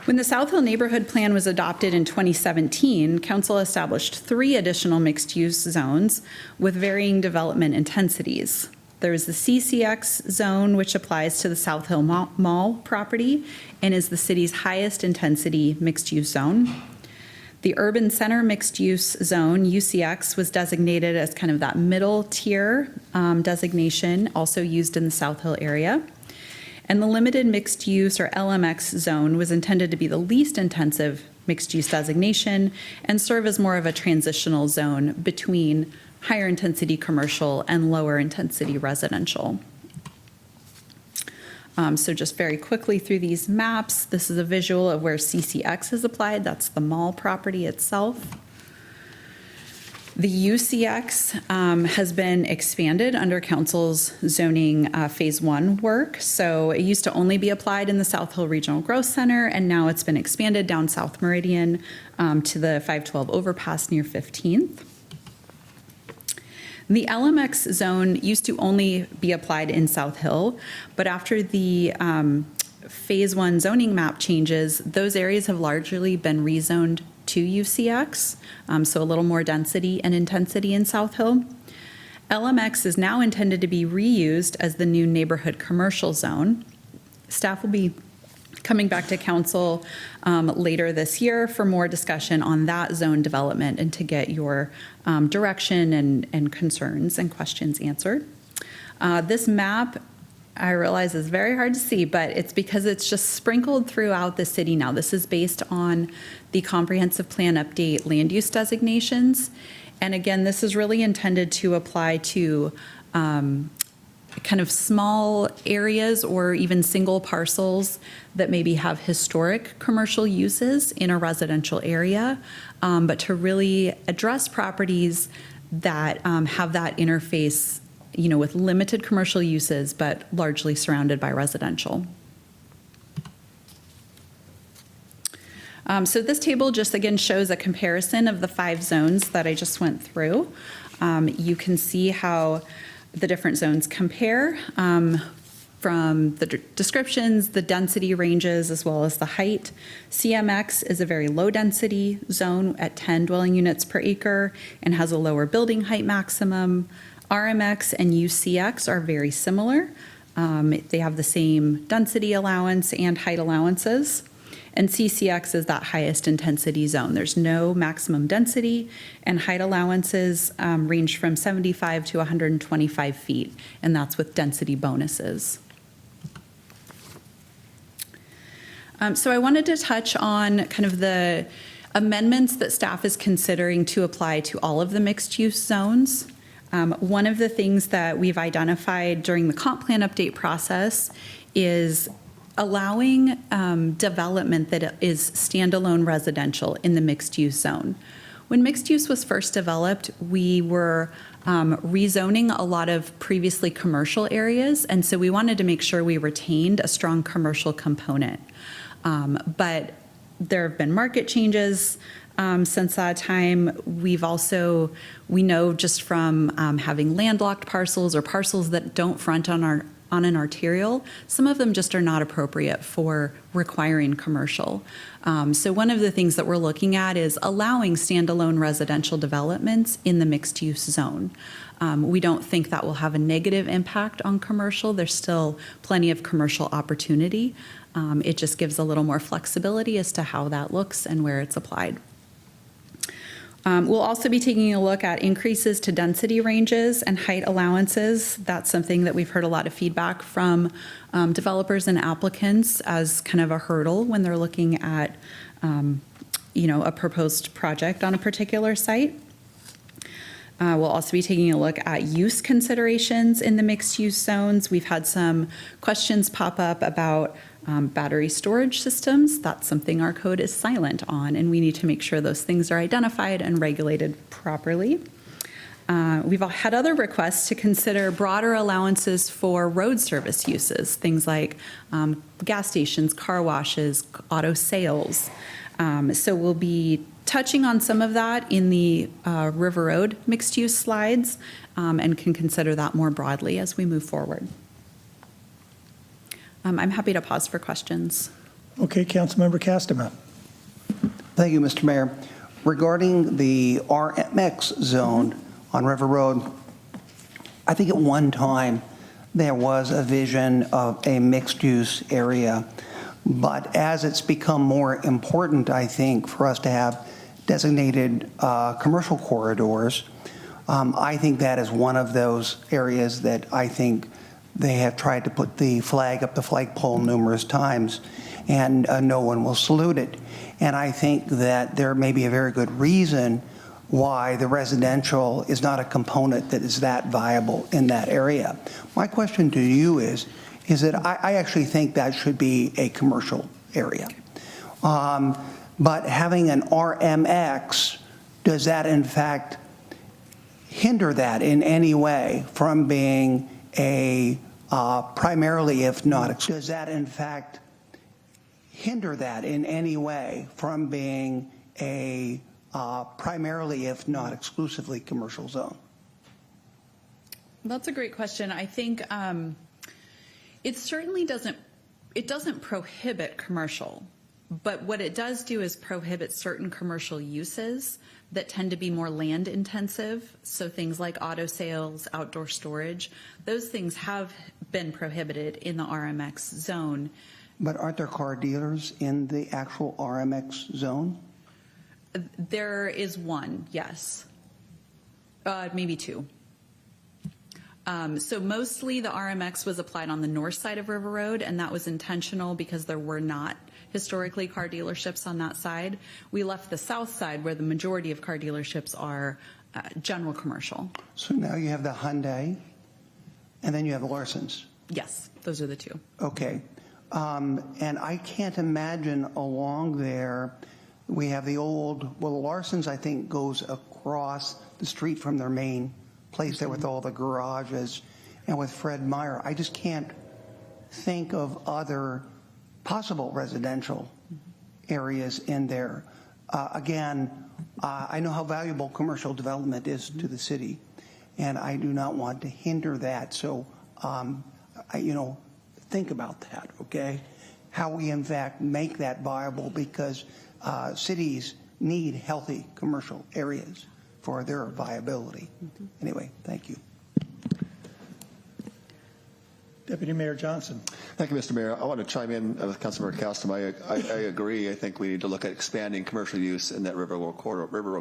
When the South Hill Neighborhood Plan was adopted in 2017, Council established 3 additional mixed-use zones with varying development intensities. There is the CCX zone, which applies to the South Hill Mall property and is the city's highest intensity mixed-use zone. The Urban Center Mixed-Use Zone, UCX, was designated as kind of that middle tier designation, also used in the South Hill area. And the Limited Mixed Use, or LMX zone, was intended to be the least intensive mixed use designation and serve as more of a transitional zone between higher intensity commercial and lower intensity residential. So just very quickly through these maps, this is a visual of where CCX is applied. That's the mall property itself. The UCX has been expanded under Council's zoning Phase 1 work. So it used to only be applied in the South Hill Regional Growth Center, and now it's been expanded down South Meridian to the 512 overpass near 15th. The LMX zone used to only be applied in South Hill, but after the Phase 1 zoning map changes, those areas have largely been rezoned to UCX, so a little more density and intensity in South Hill. LMX is now intended to be reused as the new neighborhood commercial zone. Staff will be coming back to Council later this year for more discussion on that zone development and to get your direction and concerns and questions answered. This map, I realize, is very hard to see, but it's because it's just sprinkled throughout the city now. This is based on the comprehensive plan update land use designations. And again, this is really intended to apply to kind of small areas or even single parcels that maybe have historic commercial uses in a residential area, but to really address properties that have that interface, you know, with limited commercial uses, but largely surrounded by residential. So this table just again shows a comparison of the 5 zones that I just went through. You can see how the different zones compare from the descriptions, the density ranges, as well as the height. CMX is a very low density zone at 10 dwelling units per acre and has a lower building height maximum. RMX and UCX are very similar. They have the same density allowance and height allowances. And CCX is that highest intensity zone. There's no maximum density, and height allowances range from 75 to 125 feet, and that's with density bonuses. So I wanted to touch on kind of the amendments that staff is considering to apply to all of the mixed-use zones. One of the things that we've identified during the comp plan update process is allowing development that is standalone residential in the mixed-use zone. When mixed use was first developed, we were rezoning a lot of previously commercial areas, and so we wanted to make sure we retained a strong commercial component. But there have been market changes since that time. We know just from having landlocked parcels or parcels that don't front on an arterial, some of them just are not appropriate for requiring commercial. So one of the things that we're looking at is allowing standalone residential developments in the mixed-use zone. We don't think that will have a negative impact on commercial. There's still plenty of commercial opportunity. It just gives a little more flexibility as to how that looks and where it's applied. We'll also be taking a look at increases to density ranges and height allowances. That's something that we've heard a lot of feedback from developers and applicants as kind of a hurdle when they're looking at, a proposed project on a particular site. We'll also be taking a look at use considerations in the mixed-use zones. We've had some questions pop up about battery storage systems. That's something our code is silent on, and we need to make sure those things are identified and regulated properly. We've had other requests to consider broader allowances for road service uses, things like gas stations, car washes, auto sales. So we'll be touching on some of that in the River Road mixed-use slides, and can consider that more broadly as we move forward. I'm happy to pause for questions. Okay, Councilmember Castema. Thank you, Mr. Mayor. Regarding the RMX zone on River Road, I think at one time there was a vision of a mixed-use area, but as it's become more important, I think, for us to have designated commercial corridors, I think that is one of those areas that I think they have tried to put the flag up the flagpole numerous times, and no one will salute it. And I think that there may be a very good reason why the residential is not a component that is that viable in that area. My question to you is that I actually think that should be a commercial area. But having an RMX, does that in fact hinder that in any way from being a primarily, if not, does that in fact hinder that in any way from being a primarily, if not exclusively, commercial zone? That's a great question. I think it certainly doesn't prohibit commercial, but what it does do is prohibit certain commercial uses that tend to be more land intensive. So things like auto sales, outdoor storage, those things have been prohibited in the RMX zone. But aren't there car dealers in the actual RMX zone? There is one, yes. Maybe two. So mostly the RMX was applied on the north side of River Road, and that was intentional because there were not historically car dealerships on that side. We left the south side, where the majority of car dealerships are general commercial. So now you have the Hyundai, and then you have the Larsons. Yes, those are the two. Okay. And I can't imagine along there, we have the old, well, the Larsons, I think, goes across the street from their main place there with all the garages, and with Fred Meyer. I just can't think of other possible residential areas in there. Again, I know how valuable commercial development is to the city, and I do not want to hinder that. So, think about that, okay? How we, in fact, make that viable, because cities need healthy commercial areas for their viability. Anyway, thank you. Deputy Mayor Johnson. Thank you, Mr. Mayor. I want to chime in with Councilmember Castema. I agree. I think we need to look at expanding commercial use in that River Road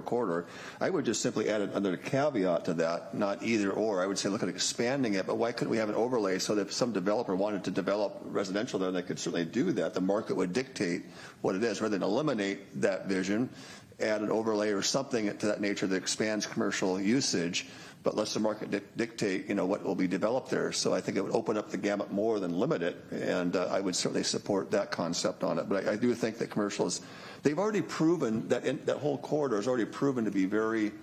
corridor. I would just simply add another caveat to that, not either or. I would say look at expanding it, but why couldn't we have an overlay so that if some developer wanted to develop residential there, they could certainly do that. The market would dictate what it is, rather than eliminate that vision, add an overlay or something to that nature that expands commercial usage, but lets the market dictate, what will be developed there. So I think it would open up the gamut more than limit it, and I would certainly support that concept on it. But I do think that commercial is, they've already proven that that whole corridor is already proven to be very,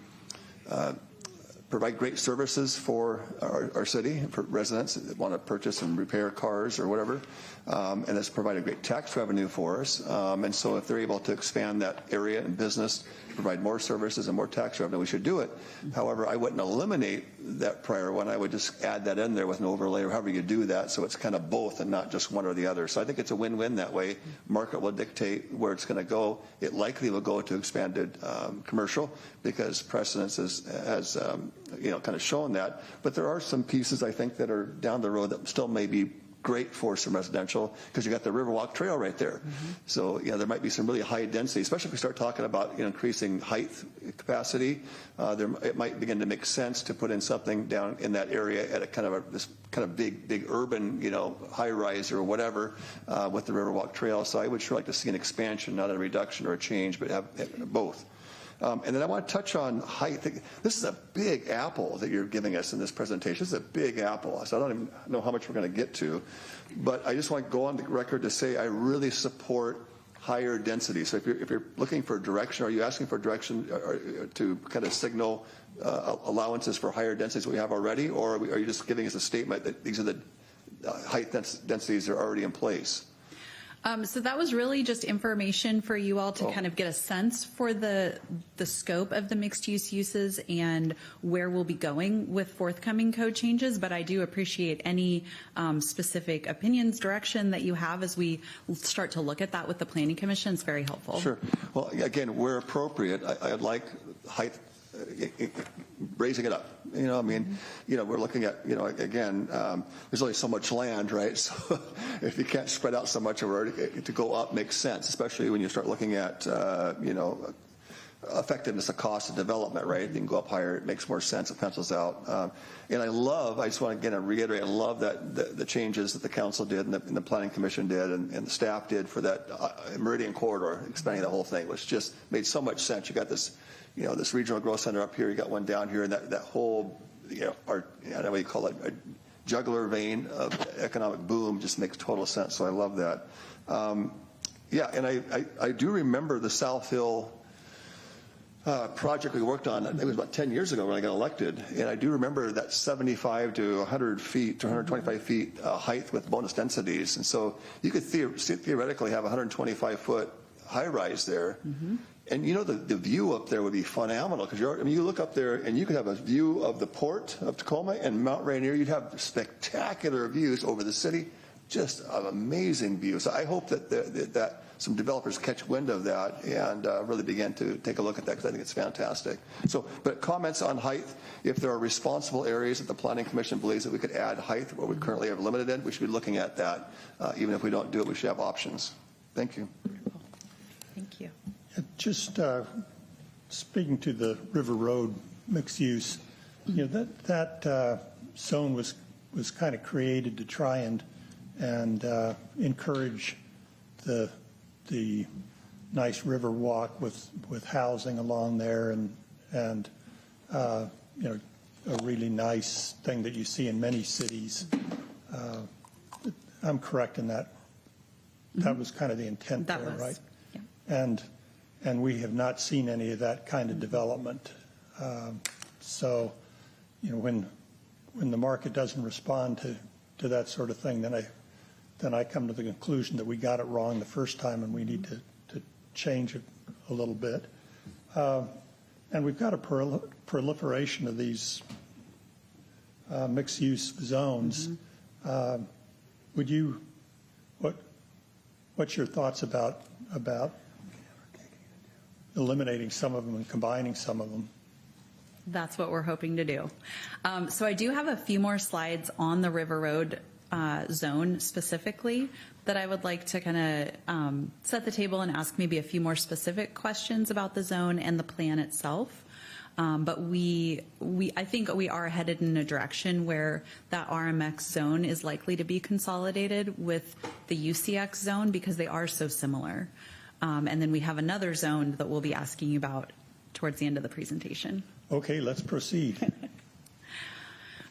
provide great services for our city, for residents that want to purchase and repair cars or whatever, and it's provided great tax revenue for us. And so if they're able to expand that area in business, provide more services and more tax revenue, we should do it. However, I wouldn't eliminate that prior one. I would just add that in there with an overlay or however you do that, so it's kind of both and not just one or the other. So I think it's a win-win that way. Market will dictate where it's going to go. It likely will go to expanded commercial, because precedence has kind of shown that. But there are some pieces, I think, that are down the road that still may be great for some residential, because you got the Riverwalk Trail right there. So there might be some really high density, especially if we start talking about increasing height capacity. It might begin to make sense to put in something down in that area at a this kind of big urban high rise or whatever with the Riverwalk Trail. So I would sure like to see an expansion, not a reduction or a change, but have both. And then I want to touch on height. This is a big apple that you're giving us in this presentation. This is a big apple. So I don't even know how much we're going to get to. But I just want to go on the record to say I really support higher density. So if you're looking for direction, are you asking for direction or to kind of signal allowances for higher densities we have already? Or are you just giving us a statement that these are the height densities that are already in place? So that was really just information for you all to kind of get a sense for the scope of the mixed-use uses and where we'll be going with forthcoming code changes. But I do appreciate any specific opinions, direction that you have as we start to look at that with the Planning Commission. It's very helpful. Sure. Well, again, where appropriate, I'd like height, raising it up. I mean, we're looking at, again, there's only so much land, right? So if you can't spread out so much, to go up makes sense, especially when you start looking at, effectiveness of cost of development, right? You can go up higher, it makes more sense, it pencils out. And I just want to again reiterate, I love that the changes that the council did and the Planning Commission did and the staff did for that Meridian corridor, expanding the whole thing, which just made so much sense. You got this, this regional growth center up here, you got one down here, and that whole, I don't know what you call it, a jugular vein of economic boom just makes total sense. So I love that. And I do remember the South Hill project we worked on. It was about 10 years ago when I got elected, and I do remember that 75 to 100 feet to 125 feet height with bonus densities, and so you could theoretically have a 125-foot high-rise there. Mm-hmm. And the view up there would be phenomenal because you look up there and you could have a view of the port of Tacoma and Mount Rainier. You'd have spectacular views over the city, just an amazing view. So I hope that some developers catch wind of that and really begin to take a look at that because I think it's fantastic. But comments on height, if there are responsible areas that the Planning Commission believes that we could add height where we currently have limited in, we should be looking at that. Even if we don't do it, we should have options. Thank you. Thank you. Just speaking to the River Road mixed use, that zone was kind of created to try and encourage the nice river walk with housing along there and a really nice thing that you see in many cities. I'm correct in that. That was kind of the intent there, right? Yeah. And we have not seen any of that kind of development. So, when the market doesn't respond to that sort of thing, then I come to the conclusion that we got it wrong the first time and we need to change it a little bit. And we've got a proliferation of these mixed-use zones. Mm-hmm. What's your thoughts about eliminating some of them and combining some of them? That's what we're hoping to do. So I do have a few more slides on the River Road zone specifically that I would like to kind of set the table and ask maybe a few more specific questions about the zone and the plan itself. But I think we are headed in a direction where that RMX zone is likely to be consolidated with the UCX zone because they are so similar. And then we have another zone that we'll be asking you about towards the end of the presentation. Okay, let's proceed.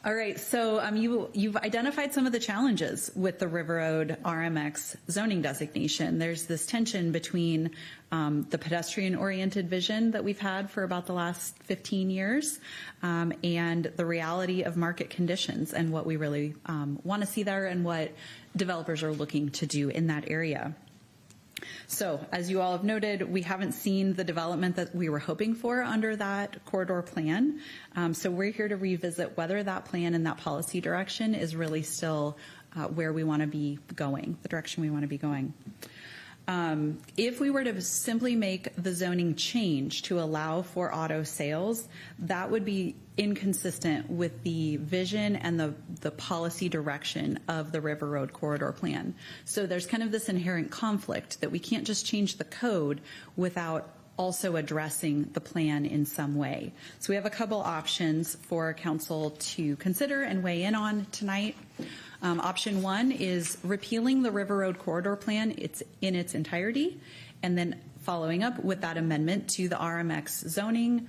All right, so you've identified some of the challenges with the River Road RMX zoning designation. There's this tension between the pedestrian-oriented vision that we've had for about the last 15 years and the reality of market conditions and what we really want to see there and what developers are looking to do in that area. So, as you all have noted, we haven't seen the development that we were hoping for under that corridor plan. So we're here to revisit whether that plan and that policy direction is really still where we want to be going, the direction we want to be going. If we were to simply make the zoning change to allow for auto sales, that would be inconsistent with the vision and the policy direction of the River Road Corridor Plan. So there's kind of this inherent conflict that we can't just change the code without also addressing the plan in some way. So we have a couple options for council to consider and weigh in on tonight. Option one is repealing the River Road Corridor Plan in its entirety and then following up with that amendment to the RMX zoning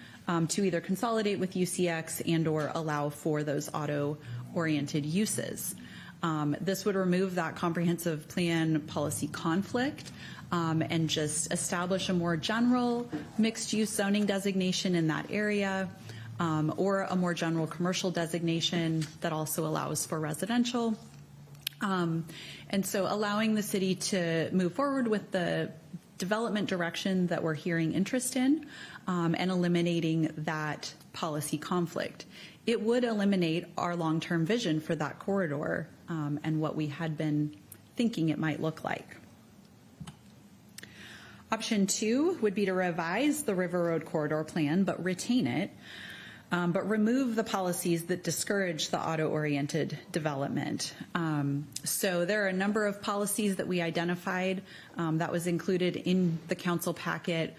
to either consolidate with UCX and/or allow for those auto-oriented uses. This would remove that comprehensive plan policy conflict and just establish a more general mixed-use zoning designation in that area, or a more general commercial designation that also allows for residential. And so allowing the city to move forward with the development direction that we're hearing interest in, and eliminating that policy conflict. It would eliminate our long-term vision for that corridor and what we had been thinking it might look like. Option 2 would be to revise the River Road Corridor Plan, but retain it, but remove the policies that discourage the auto-oriented development. So there are a number of policies that we identified that was included in the council packet.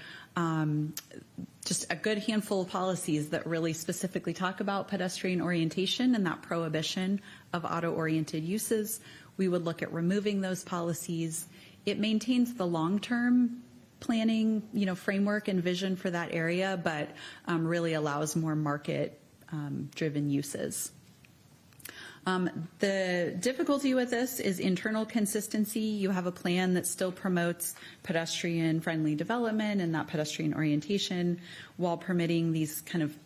Just a good handful of policies that really specifically talk about pedestrian orientation and that prohibition of auto-oriented uses. We would look at removing those policies. It maintains the long-term planning, framework and vision for that area, but really allows more market-driven uses. The difficulty with this is internal consistency. You have a plan that still promotes pedestrian-friendly development and that pedestrian orientation while permitting these kind of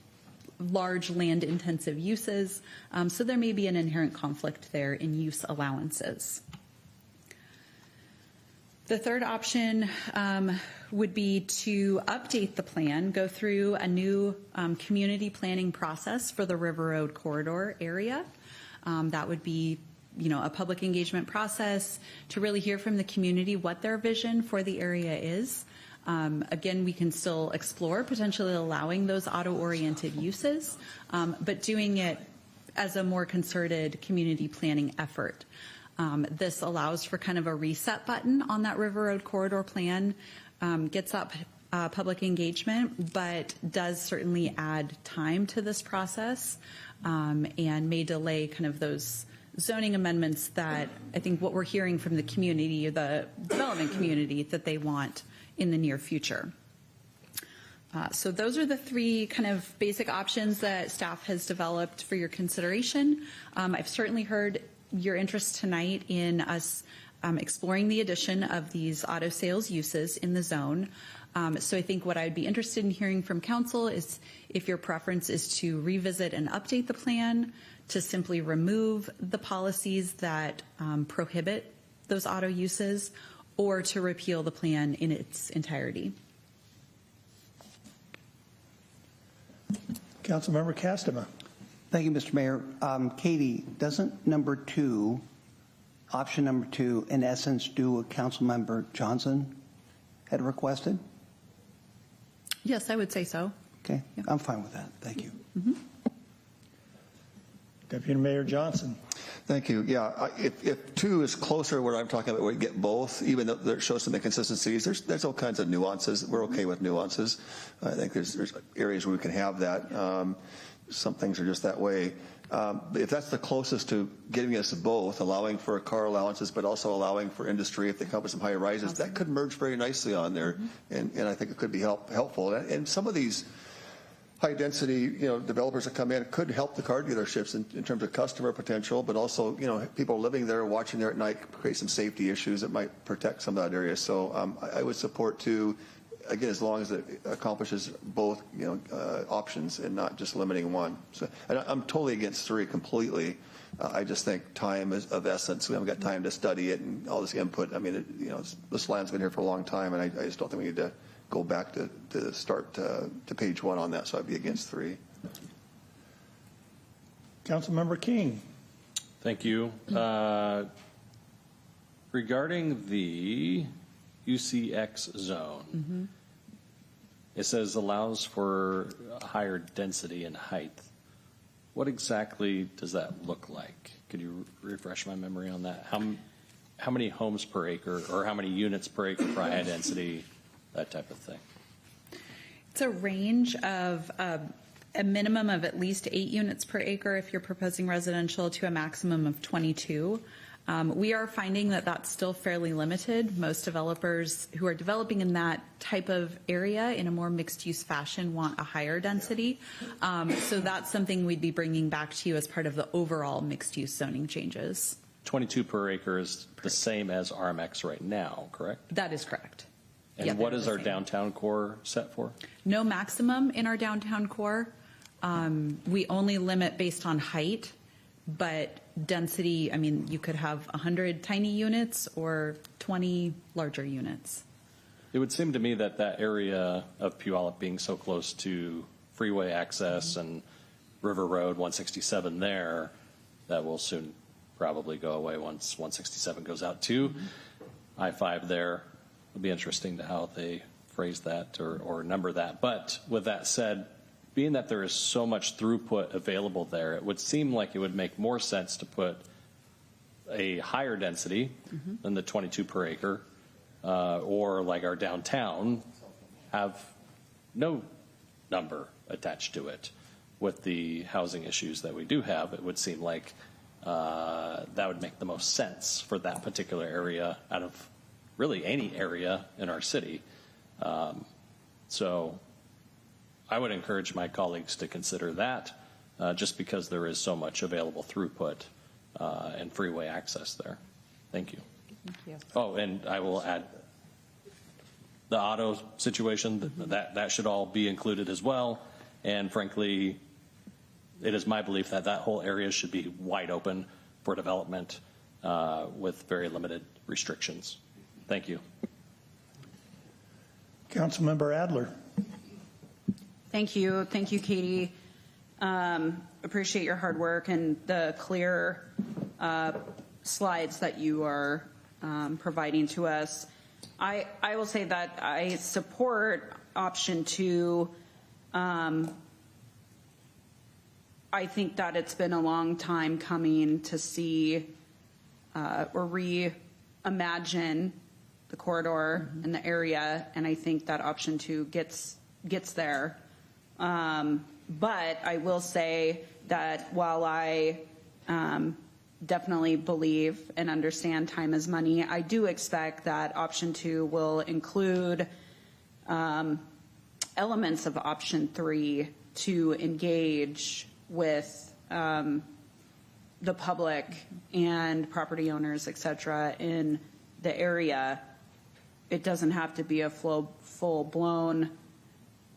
large land-intensive uses. So there may be an inherent conflict there in use allowances. The third option would be to update the plan, go through a new community planning process for the River Road Corridor area. That would be, a public engagement process to really hear from the community what their vision for the area is. Again, we can still explore potentially allowing those auto-oriented uses, but doing it as a more concerted community planning effort. This allows for kind of a reset button on that River Road Corridor Plan, gets up public engagement, but does certainly add time to this process and may delay kind of those zoning amendments that I think what we're hearing from the community, the development community, that they want in the near future. So those are the three kind of basic options that staff has developed for your consideration. I've certainly heard your interest tonight in us exploring the addition of these auto sales uses in the zone. So I think what I'd be interested in hearing from council is if your preference is to revisit and update the plan, to simply remove the policies that prohibit those auto uses, or to repeal the plan in its entirety. Councilmember Castema. Thank you, Mr. Mayor. Katie, doesn't option number two, in essence, do what Councilmember Johnson had requested? Yes, I would say so. Okay, yep. I'm fine with that. Thank you. Mm-hmm. Deputy Mayor Johnson. Thank you. Yeah, if 2 is closer to what I'm talking about, we get both, even though it shows some inconsistencies. There's all kinds of nuances. We're okay with nuances. I think there's areas where we can have that. Some things are just that way. If that's the closest to getting us both, allowing for car allowances, but also allowing for industry if they come with some high rises, that could merge very nicely on there, and I think it could be helpful. And some of these high density, developers that come in could help the car dealerships in terms of customer potential, but also, people living there, watching there at night, create some safety issues that might protect some of that area. So I would support 2. Again, as long as it accomplishes both, options and not just limiting one. So, and I'm totally against 3 completely. I just think time is of essence. We haven't got time to study it and all this input. I mean, this land's been here for a long time, and I just don't think we need to go back to start to page 1 on that. So I'd be against 3. Councilmember King. Thank you. Regarding the UCX zone, it says allows for higher density and height. What exactly does that look like? Could you refresh my memory on that? How many homes per acre, or how many units per acre for high density, that type of thing? It's a range of a minimum of at least 8 units per acre if you're proposing residential, to a maximum of 22. We are finding that that's still fairly limited. Most developers who are developing in that type of area in a more mixed-use fashion want a higher density. So that's something we'd be bringing back to you as part of the overall mixed-use zoning changes. 22 per acre is the same as RMX right now, correct? That is correct. And Yeah, what they're is the our same. downtown core set for? No maximum in our downtown core. We only limit based on height, but density, I mean, you could have 100 tiny units or 20 larger units. It would seem to me that that area of Puyallup being so close to freeway access and River Road 167 there, that will soon probably go away once 167 goes out too. I-5 there. It'll be interesting to how they phrase that or number that. But with that said, being that there is so much throughput available there, it would seem like it would make more sense to put a higher density than the 22 per acre, or like our downtown, have no number attached to it. With the housing issues that we do have, it would seem like that would make the most sense for that particular area out of really any area in our city. So I would encourage my colleagues to consider that just because there is so much available throughput and freeway access there. Thank you. Thank you. Oh, and I will add the auto situation, that should all be included as well. And frankly, it is my belief that that whole area should be wide open for development with very limited restrictions. Thank you. Councilmember Adler. Thank you. Thank you, Katie. Appreciate your hard work and the clear slides that you are providing to us. I will say that I support option 2. I think that it's been a long time coming to see or reimagine the corridor and the area, and I think that option 2 gets there. But I will say that while I definitely believe and understand time is money, I do expect that option 2 will include elements of option 3 to engage with the public and property owners, et cetera, in the area. It doesn't have to be a full-blown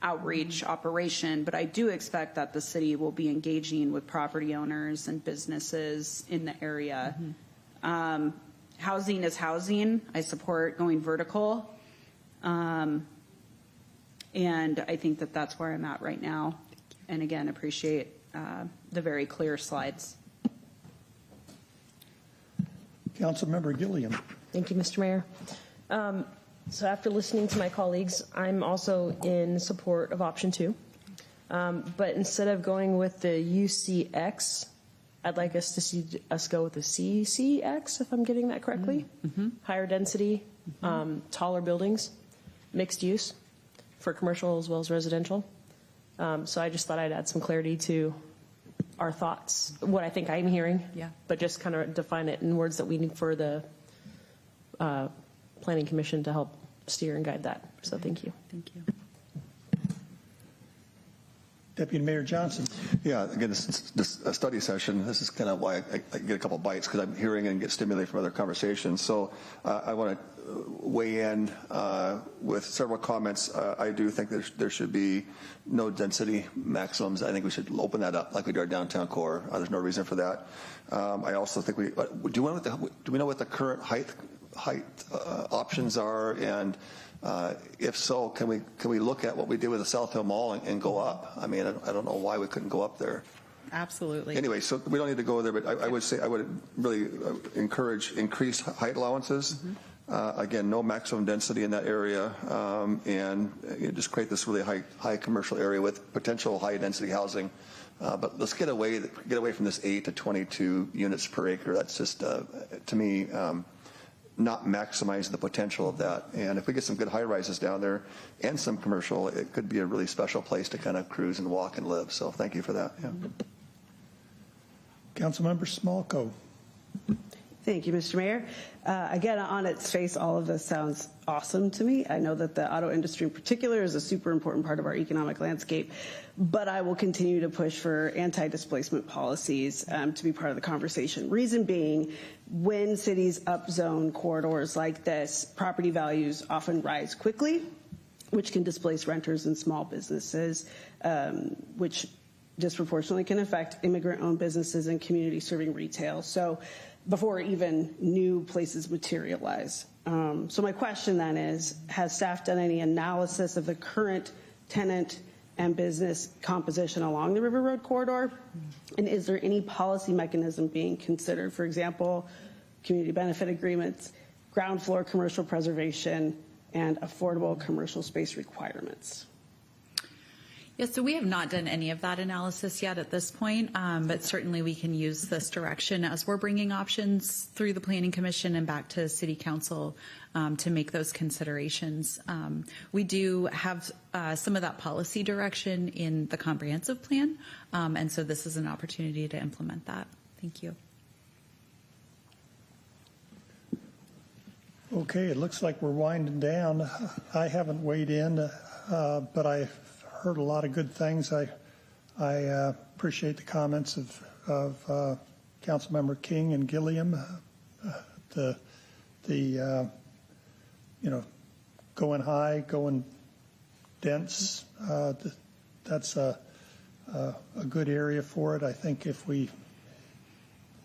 outreach operation, but I do expect that the city will be engaging with property owners and businesses in the area. Housing is housing. I support going vertical. And I think that that's where I'm at right now. And again, appreciate the very clear slides. Councilmember Gilliam. Thank you, Mr. Mayor. So after listening to my colleagues, I'm also in support of option 2. But instead of going with the UCX, I'd like us to see us go with the CCX, if I'm getting that correctly. Higher density, taller buildings, mixed use for commercial as well as residential. So I just thought I'd add some clarity to our thoughts, what I think I'm hearing, but just kind of define it in words that we need for the Planning Commission to help steer and guide that. So thank you. Thank you. Deputy Mayor Johnson. Yeah, again, this a study session. This is kind of why I get a couple bites, because I'm hearing and get stimulated from other conversations. So I want to weigh in with several comments. I do think there should be no density maximums. I think we should open that up like we do our downtown core. There's no reason for that. I also think do we know what the current height options are, and if so, can we look at what we did with the South Hill Mall and go up? I mean, I don't know why we couldn't go up there. Absolutely. Anyway, so we don't need to go there, but I would say I would really encourage increased height allowances. Again, no maximum density in that area, and just create this really high commercial area with potential high density housing. But let's get away from this 8 to 22 units per acre. That's just to me. Not maximize the potential of that. And if we get some good high rises down there and some commercial, it could be a really special place to kind of cruise and walk and live. So thank you for that. Yeah. Councilmember Smolko. Thank you, Mr. Mayor. Again, on its face, all of this sounds awesome to me. I know that the auto industry in particular is a super important part of our economic landscape, but I will continue to push for anti-displacement policies to be part of the conversation. Reason being, when cities upzone corridors like this, property values often rise quickly, which can displace renters and small businesses, which disproportionately can affect immigrant-owned businesses and communities serving retail. So before even new places materialize. So my question then is, has staff done any analysis of the current tenant and business composition along the River Road corridor? And is there any policy mechanism being considered? For example, community benefit agreements, ground floor commercial preservation, and affordable commercial space requirements? Yeah, so we have not done any of that analysis yet at this point, but certainly we can use this direction as we're bringing options through the Planning Commission and back to City Council to make those considerations. We do have some of that policy direction in the comprehensive plan, and so this is an opportunity to implement that. Thank you. Okay, it looks like we're winding down. I haven't weighed in, but I've heard a lot of good things. I appreciate the comments of Councilmember King and Gilliam. The going high, going dense. That's a good area for it. I think it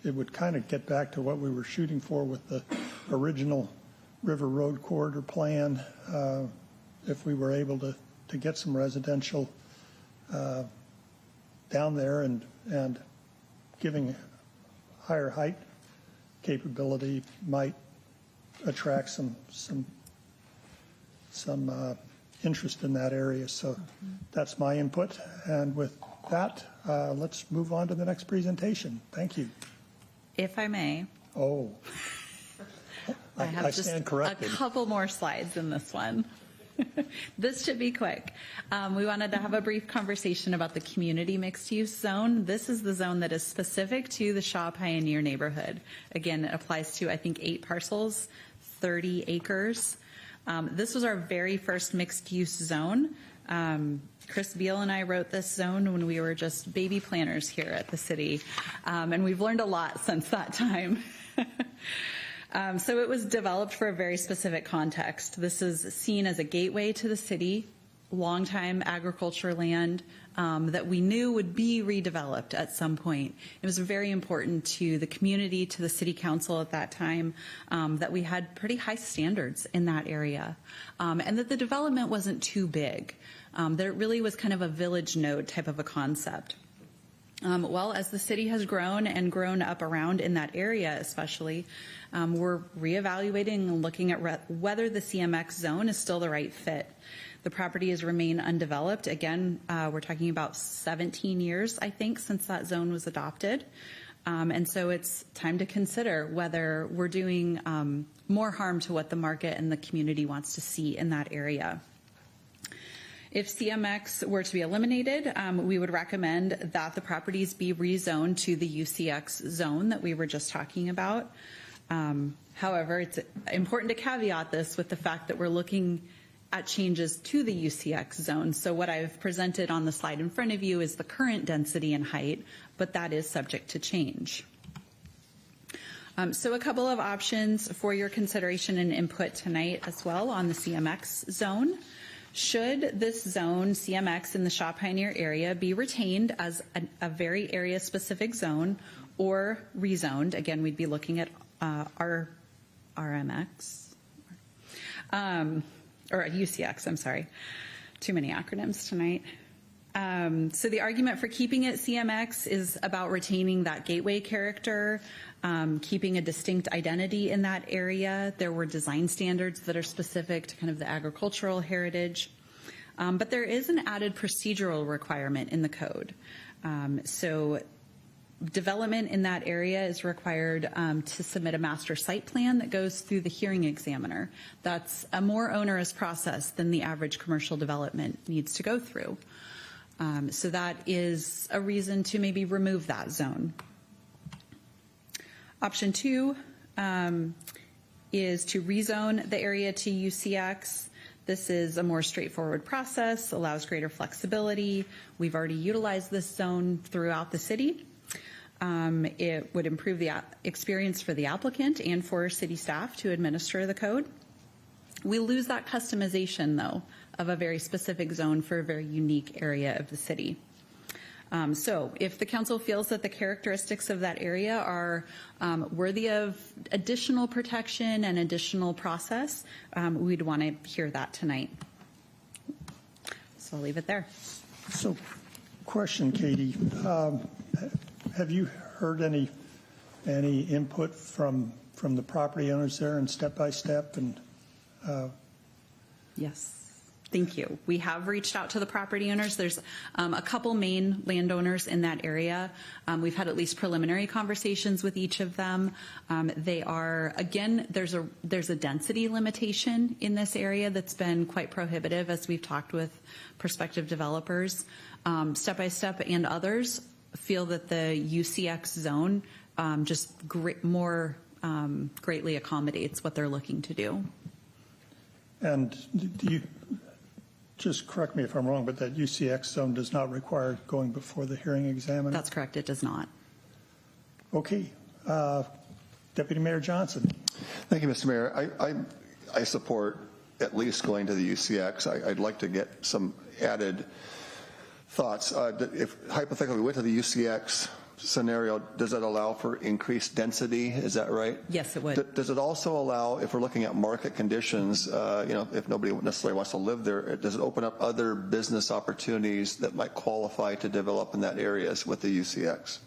would kind of get back to what we were shooting for with the original River Road corridor plan. If we were able to get some residential down there and giving higher height capability might attract some interest in that area. So that's my input. And with that, let's move on to the next presentation. Thank you. If I may. Oh, I have I just stand corrected. a couple more slides in this one. This should be quick. We wanted to have a brief conversation about the community mixed-use zone. This is the zone that is specific to the Shaw Pioneer neighborhood. Again, it applies to, I think, 8 parcels, 30 acres. This was our very first mixed-use zone. Chris Beal and I wrote this zone when we were just baby planners here at the city, and we've learned a lot since that time. So it was developed for a very specific context. This is seen as a gateway to the city, longtime agriculture land that we knew would be redeveloped at some point. It was very important to the community, to the city council at that time, that we had pretty high standards in that area, and that the development wasn't too big, that it really was kind of a village node type of a concept. Well, as the city has grown and grown up around in that area especially, we're reevaluating and looking at whether the CMX zone is still the right fit. The property has remained undeveloped. Again, we're talking about 17 years, I think, since that zone was adopted. And so it's time to consider whether we're doing more harm to what the market and the community wants to see in that area. If CMX were to be eliminated, we would recommend that the properties be rezoned to the UCX zone that we were just talking about. However, it's important to caveat this with the fact that we're looking at changes to the UCX zone. So what I've presented on the slide in front of you is the current density and height, but that is subject to change. So a couple of options for your consideration and input tonight as well on the CMX zone. Should this zone, CMX, in the Shaw Pioneer area be retained as a very area-specific zone or rezoned? Again, we'd be looking at RMX, or UCX, I'm sorry. Too many acronyms tonight. So the argument for keeping it CMX is about retaining that gateway character, keeping a distinct identity in that area. There were design standards that are specific to kind of the agricultural heritage. But there is an added procedural requirement in the code. So development in that area is required to submit a master site plan that goes through the hearing examiner. That's a more onerous process than the average commercial development needs to go through. So that is a reason to maybe remove that zone. Option 2 is to rezone the area to UCX. This is a more straightforward process, allows greater flexibility. We've already utilized this zone throughout the city. It would improve the experience for the applicant and for city staff to administer the code. We lose that customization, though, of a very specific zone for a very unique area of the city. So if the council feels that the characteristics of that area are worthy of additional protection and additional process, we'd want to hear that tonight. So I'll leave it there. So, question, Katie. Have you heard any input from the property owners there and step by step and? Yes. Thank you. We have reached out to the property owners. There's a couple main landowners in that area. We've had at least preliminary conversations with each of them. They are, again, there's a density limitation in this area that's been quite prohibitive as we've talked with prospective developers. Step by Step and others feel that the UCX zone just greatly accommodates what they're looking to do. And do you, just correct me if I'm wrong, but that UCX zone does not require going before the hearing examiner? That's correct. It does not. Okay. Deputy Mayor Johnson. Thank you, Mr. Mayor. I support at least going to the UCX. I'd like to get some added thoughts. If hypothetically we went to the UCX scenario, does it allow for increased density? Is that right? Yes, it would. Does it also allow, if we're looking at market conditions, if nobody necessarily wants to live there, does it open up other business opportunities that might qualify to develop in that areas with the UCX?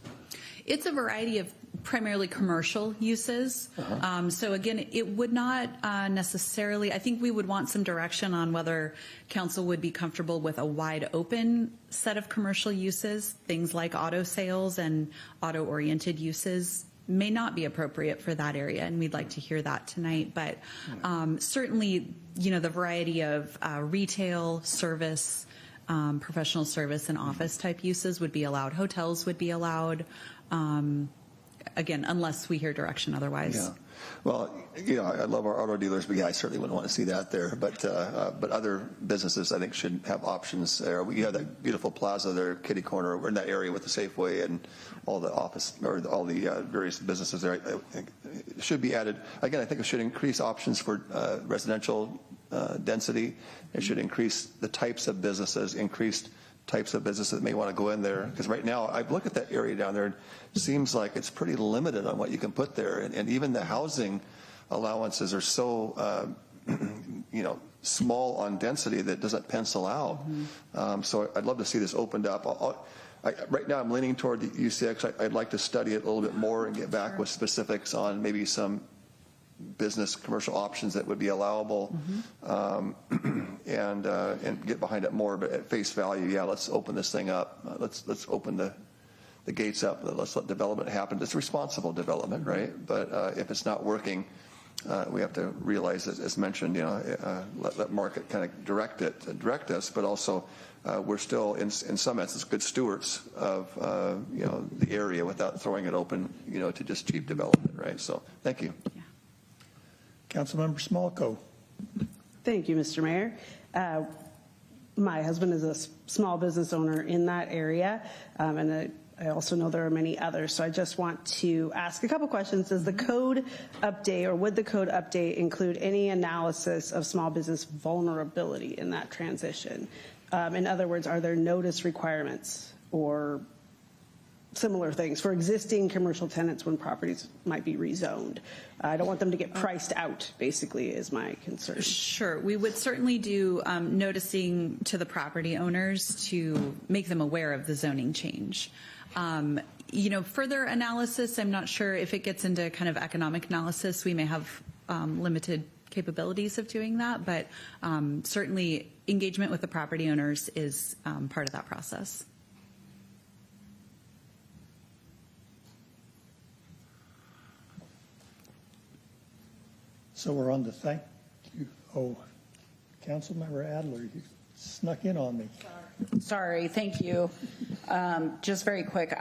It's a variety of primarily commercial uses. So again, it would not necessarily, I think we would want some direction on whether council would be comfortable with a wide open set of commercial uses. Things like auto sales and auto-oriented uses may not be appropriate for that area, and we'd like to hear that tonight. But certainly, the variety of retail, service, professional service, and office type uses would be allowed. Hotels would be allowed. Again, unless we hear direction otherwise. Yeah. Well, I love our auto dealers, but I certainly wouldn't want to see that there. But other businesses, I think, should have options there. We have that beautiful plaza there, Kitty Corner. We're in that area with the Safeway and all the office or all the various businesses there. I think it should be added. Again, I think it should increase options for residential density. It should increase the types of businesses, increased types of businesses that may want to go in there. Because right now, I've looked at that area down there, and it seems like it's pretty limited on what you can put there. And even the housing allowances are so, small on density that it doesn't pencil out. So I'd love to see this opened up. Right now, I'm leaning toward the UCX. I'd like to study it a little bit more and get back with specifics on maybe some business commercial options that would be allowable, and get behind it more. But at face value, let's open this thing up. Let's open the gates up. Let's let development happen. It's responsible development, right? But if it's not working, we have to realize, as mentioned, let market kind of direct us. But also, we're still in some essence good stewards of the area without throwing it open to just cheap development, right? So thank you. Yeah. Councilmember Smolko. Thank you, Mr. Mayor. My husband is a small business owner in that area, and I also know there are many others. So I just want to ask a couple questions. Does the code update, or would the code update include any analysis of small business vulnerability in that transition? In other words, are there notice requirements or similar things for existing commercial tenants when properties might be rezoned? I don't want them to get priced out, basically, is my concern. Sure. We would certainly do noticing to the property owners to make them aware of the zoning change. Further analysis, I'm not sure if it gets into kind of economic analysis. We may have limited capabilities of doing that, but certainly engagement with the property owners is part of that process. So we're on to thank you. Oh, Councilmember Adler, you snuck in on me. Sorry, thank you. Just very quick,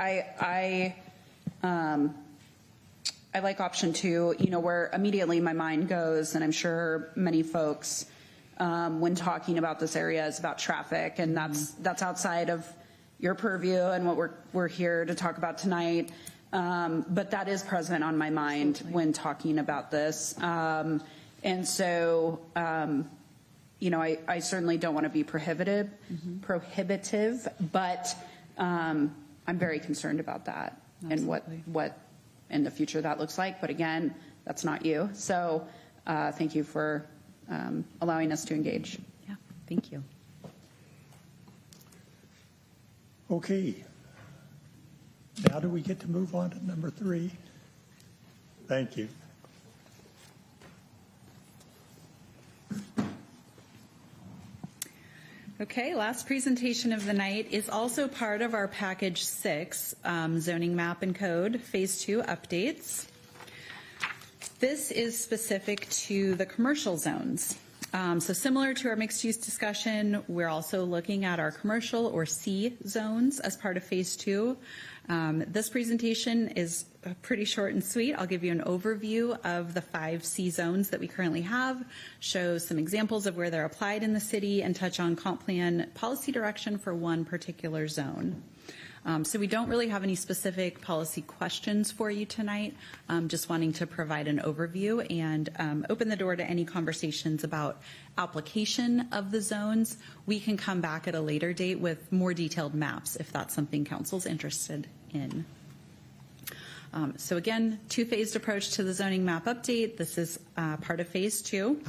I like option 2, where immediately my mind goes, and I'm sure many folks, when talking about this area, is about traffic, and that's outside of your purview and what we're here to talk about tonight. But that is present on my mind when talking about this. And so, I certainly don't want to be prohibitive, but I'm very concerned about that. Absolutely. And what in the future that looks like. But again, that's not you. So thank you for allowing us to engage. Yeah, thank you. Okay. Now do we get to move on to number 3? Thank you. Okay, last presentation of the night is also part of our package 6, zoning map and code, phase 2 updates. This is specific to the commercial zones. So similar to our mixed use discussion, we're also looking at our commercial or C zones as part of phase 2. This presentation is pretty short and sweet. I'll give you an overview of the 5 C zones that we currently have, show some examples of where they're applied in the city, and touch on comp plan policy direction for one particular zone. So we don't really have any specific policy questions for you tonight, just wanting to provide an overview and open the door to any conversations about application of the zones. We can come back at a later date with more detailed maps if that's something council's interested in. So again, 2-phased approach to the zoning map update. This is part of phase 2.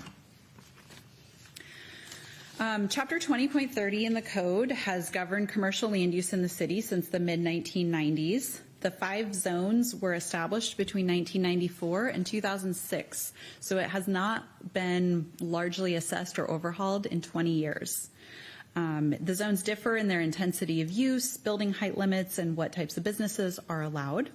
Chapter 20.30 in the code has governed commercial land use in the city since the mid-1990s. The 5 zones were established between 1994 and 2006, so it has not been largely assessed or overhauled in 20 years. The zones differ in their intensity of use, building height limits, and what types of businesses are allowed.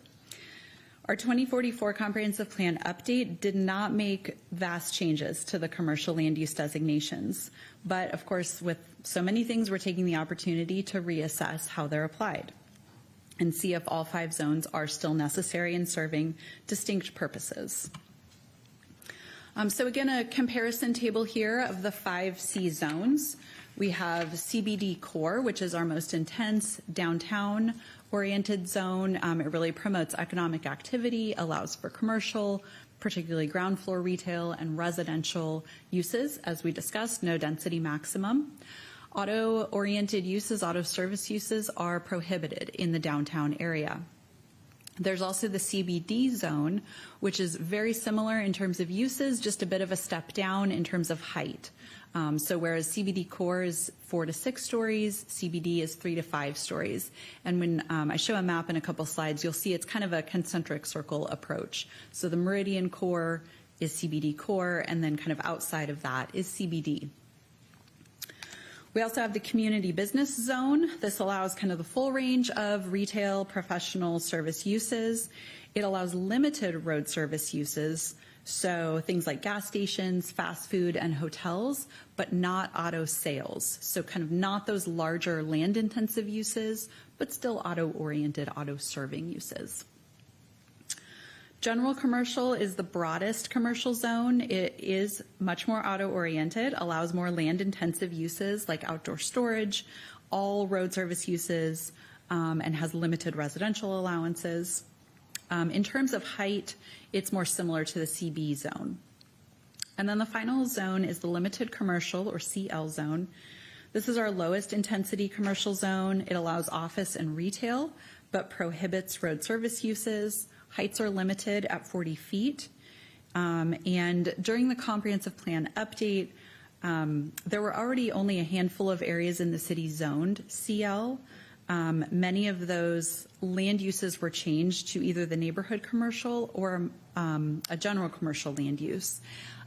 Our 2044 comprehensive plan update did not make vast changes to the commercial land use designations. But of course, with so many things, we're taking the opportunity to reassess how they're applied and see if all 5 zones are still necessary in serving distinct purposes. So again, a comparison table here of the 5 C zones. We have CBD core, which is our most intense downtown-oriented zone. It really promotes economic activity, allows for commercial, particularly ground floor retail and residential uses. As we discussed, no density maximum. Auto-oriented uses, auto service uses are prohibited in the downtown area. There's also the CBD zone, which is very similar in terms of uses, just a bit of a step down in terms of height. So whereas CBD core is 4 to 6 stories, CBD is 3 to 5 stories. And when I show a map in a couple slides, you'll see it's kind of a concentric circle approach. So the meridian core is CBD core, and then kind of outside of that is CBD. We also have the community business zone. This allows kind of the full range of retail, professional service uses. It allows limited road service uses, so things like gas stations, fast food, and hotels, but not auto sales. So kind of not those larger land-intensive uses, but still auto-oriented, auto-serving uses. General commercial is the broadest commercial zone. It is much more auto-oriented, allows more land-intensive uses like outdoor storage, all road service uses, and has limited residential allowances. In terms of height, it's more similar to the CB zone. And then the final zone is the limited commercial or CL zone. This is our lowest intensity commercial zone. It allows office and retail, but prohibits road service uses. Heights are limited at 40 feet. And during the comprehensive plan update, there were already only a handful of areas in the city zoned CL. Many of those land uses were changed to either the neighborhood commercial or a general commercial land use.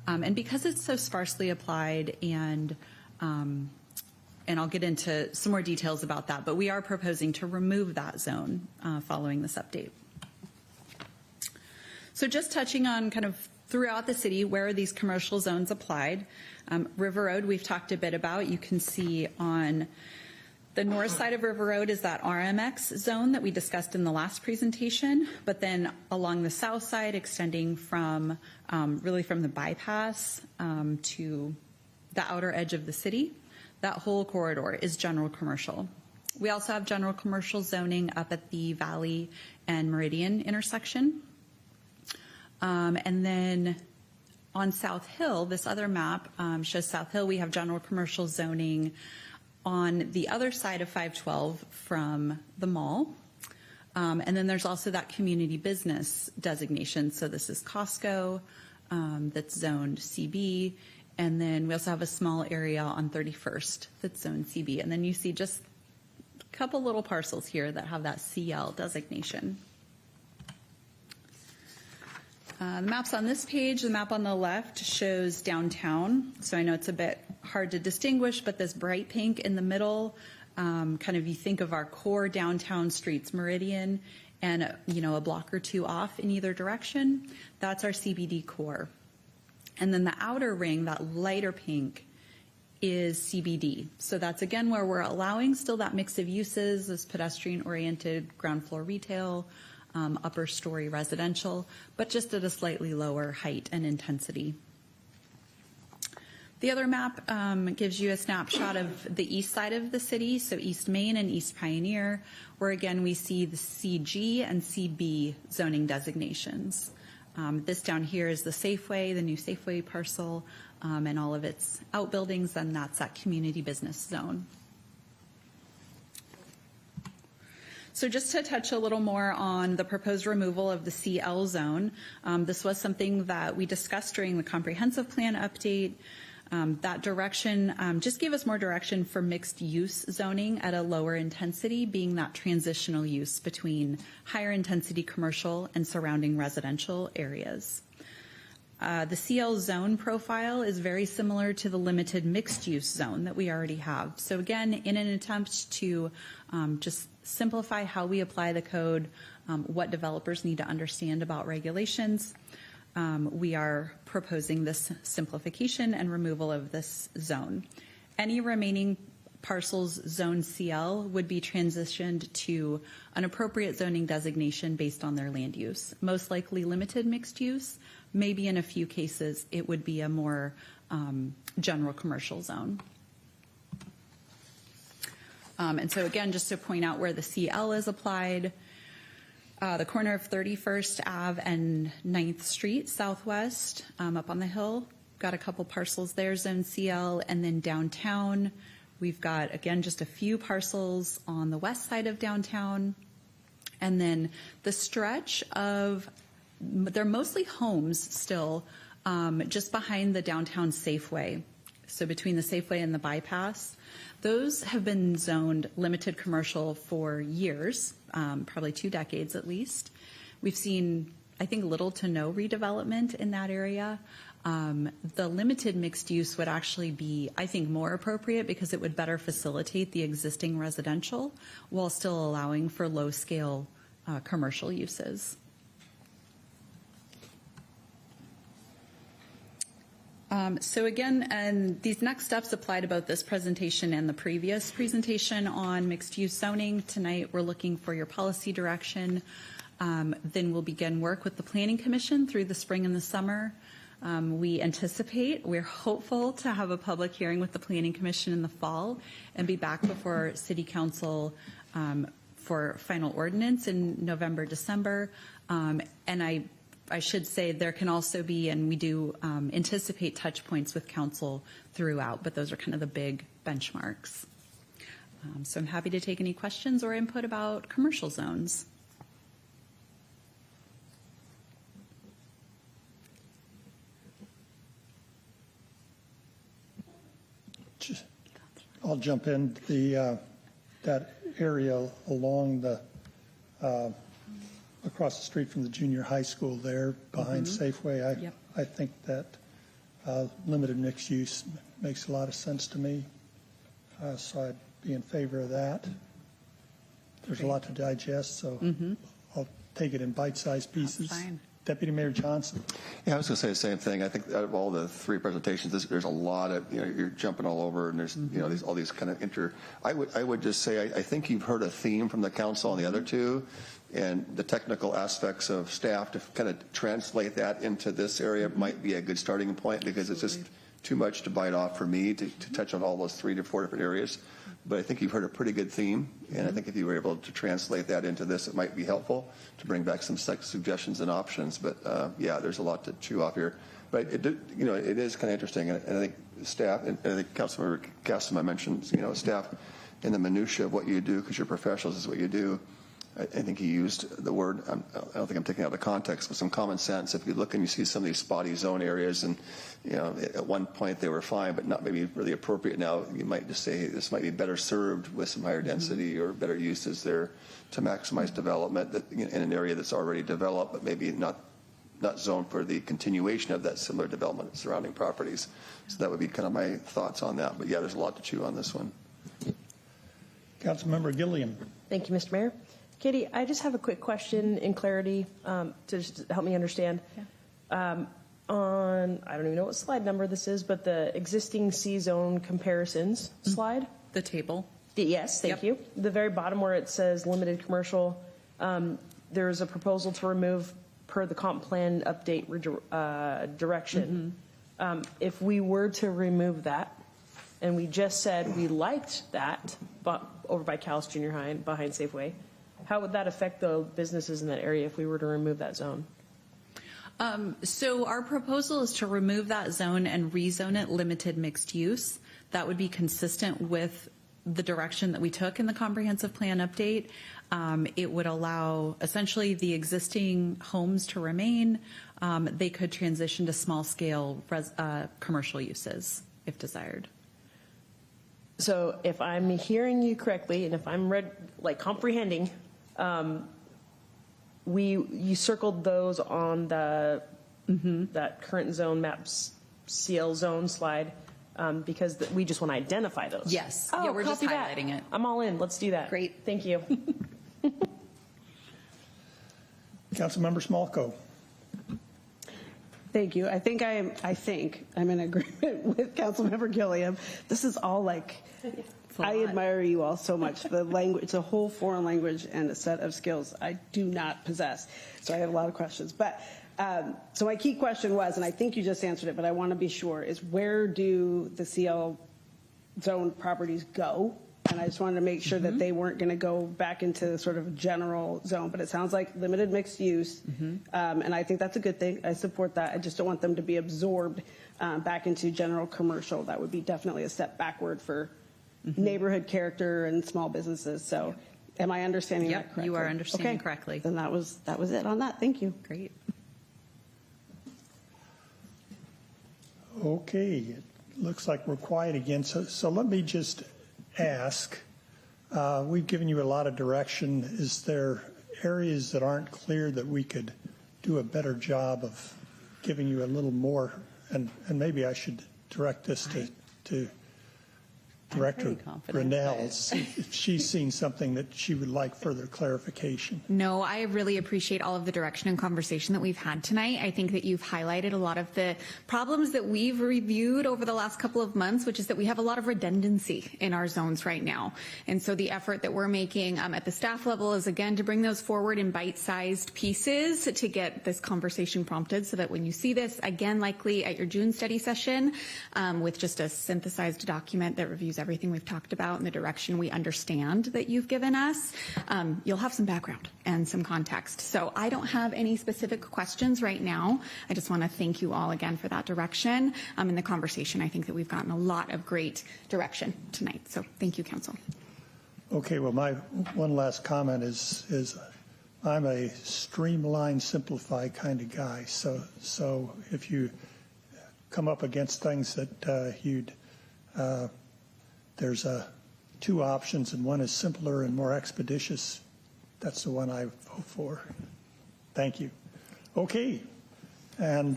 And because it's so sparsely applied, and I'll get into some more details about that, but we are proposing to remove that zone following this update. So just touching on kind of throughout the city, where are these commercial zones applied? River Road, we've talked a bit about. You can see on The north side of River Road is that RMX zone that we discussed in the last presentation, but then along the south side, extending from, really from the bypass to the outer edge of the city, that whole corridor is general commercial. We also have general commercial zoning up at the Valley and Meridian intersection. And then on South Hill, this other map shows South Hill, we have general commercial zoning on the other side of 512 from the mall. And then there's also that community business designation. So this is Costco that's zoned CB. And then we also have a small area on 31st that's zoned CB. And then you see just a couple little parcels here that have that CL designation. The maps on this page, the map on the left shows downtown. So I know it's a bit hard to distinguish, but this bright pink in the middle, kind of you think of our core downtown streets, Meridian, and a block or two off in either direction. That's our CBD core. And then the outer ring, that lighter pink, is CBD. So that's again where we're allowing still that mix of uses, this pedestrian-oriented ground floor retail, upper story residential, but just at a slightly lower height and intensity. The other map gives you a snapshot of the east side of the city, so East Main and East Pioneer, where again we see the CG and CB zoning designations. This down here is the Safeway, the new Safeway parcel, and all of its outbuildings, and that's that community business zone. So just to touch a little more on the proposed removal of the CL zone, this was something that we discussed during the comprehensive plan update. That direction just gave us more direction for mixed use zoning at a lower intensity, being that transitional use between higher intensity commercial and surrounding residential areas. The CL zone profile is very similar to the limited mixed use zone that we already have. So again, in an attempt to just simplify how we apply the code, what developers need to understand about regulations, we are proposing this simplification and removal of this zone. Any remaining parcels zoned CL would be transitioned to an appropriate zoning designation based on their land use. Most likely limited mixed use. Maybe in a few cases it would be a more general commercial zone. And so again, just to point out where the CL is applied, the corner of 31st Ave and 9th Street Southwest, up on the hill, got a couple parcels there, zone CL, and then downtown, we've got, again, just a few parcels on the west side of downtown, and then the stretch of, they're mostly homes still, just behind the downtown Safeway, so between the Safeway and the bypass. Those have been zoned limited commercial for years, probably 2 decades at least. We've seen, I think, little to no redevelopment in that area. The limited mixed use would actually be, I think, more appropriate because it would better facilitate the existing residential while still allowing for low-scale commercial uses. So again, and these next steps apply to both this presentation and the previous presentation on mixed-use zoning. Tonight, we're looking for your policy direction. Then we'll begin work with the Planning Commission through the spring and the summer. We're hopeful to have a public hearing with the Planning Commission in the fall and be back before City Council for final ordinance in November, December. And I should say there can also be, and we do anticipate touch points with council throughout, but those are kind of the big benchmarks. So I'm happy to take any questions or input about commercial zones. I'll jump in. That area along the across the street from the junior high school there behind Safeway, I think that limited mixed use makes a lot of sense to me. So I'd be in favor of that. There's a lot to digest, so I'll take it in bite-sized pieces. That's fine. Deputy Mayor Johnson. Yeah, I was going to say the same thing. I think out of all the three presentations, there's a lot of, you're jumping all over, and there's, all these kind of I would just say, I think you've heard a theme from the council on the other two, and the technical aspects of staff to kind of translate that into this area might be a good starting point, because it's just too much to bite off for me to touch on all those 3 to 4 different areas. But I think you've heard a pretty good theme, and I think if you were able to translate that into this, it might be helpful to bring back some suggestions and options. But yeah, there's a lot to chew off here. But it is kind of interesting, and I think staff, and I think Councilmember Castema mentioned, staff in the minutia of what you do, because you're professionals, is what you do. I think he used the word, I don't think I'm taking it out of context, but some common sense. If you look and you see some of these spotty zone areas, and at one point they were fine, but not maybe really appropriate now, you might just say this might be better served with some higher density or better uses there to maximize development in an area that's already developed, but maybe not zoned for the continuation of that similar development surrounding properties. So that would be kind of my thoughts on that. But yeah, there's a lot to chew on this one. Councilmember Gilliam. Thank you, Mr. Mayor. Katie, I just have a quick question in clarity to just help me understand. On, I don't even know what slide number this is, but the existing C-zone comparisons slide. The table. Yes, thank you. The very bottom where it says limited commercial, there's a proposal to remove per the comp plan update direction. If we were to remove that, and we just said we liked that over by Cal's Junior High and behind Safeway, how would that affect the businesses in that area if we were to remove that zone? So our proposal is to remove that zone and rezone it limited mixed use. That would be consistent with the direction that we took in the comprehensive plan update. It would allow essentially the existing homes to remain. They could transition to small scale commercial uses if desired. So if I'm hearing you correctly, and if I'm comprehending, you circled those on the that current zone maps CL zone slide because we just want to identify those. Yes. Oh, yeah, we're just copy that. highlighting it. I'm all in. Let's do that. Great. Thank you. Councilmember Smolko. Thank you. I think I'm in agreement with Councilmember Gilliam. This is all I admire you all so much. The language, it's a whole foreign language and a set of skills I do not possess. So I have a lot of questions. But so my key question was, and I think you just answered it, but I want to be sure, is where do the CL zone properties go? And I just wanted to make sure that they weren't going to go back into sort of a general zone. But it sounds like limited mixed use. And I think that's a good thing. I support that. I just don't want them to be absorbed back into general commercial. That would be definitely a step backward for neighborhood character and small businesses. So am I understanding that correctly? You are understanding correctly. Then that was it on that. Thank you. Great. Okay, it looks like we're quiet again. So let me just ask, we've given you a lot of direction. Is there areas that aren't clear that we could do a better job of giving you a little more? And maybe I should direct this to Director Brunel, if she's seen something that she would like further clarification. No, I really appreciate all of the direction and conversation that we've had tonight. I think that you've highlighted a lot of the problems that we've reviewed over the last couple of months, which is that we have a lot of redundancy in our zones right now. And so the effort that we're making at the staff level is, again, to bring those forward in bite-sized pieces to get this conversation prompted so that when you see this, again, likely at your June study session, with just a synthesized document that reviews everything we've talked about and the direction we understand that you've given us, you'll have some background and some context. So I don't have any specific questions right now. I just want to thank you all again for that direction. In the conversation, I think that we've gotten a lot of great direction tonight. So thank you, Council. Okay, well, my one last comment is I'm a streamline, simplify kind of guy. So if you come up against things that there's two options, and one is simpler and more expeditious. That's the one I vote for. Thank you. Okay, and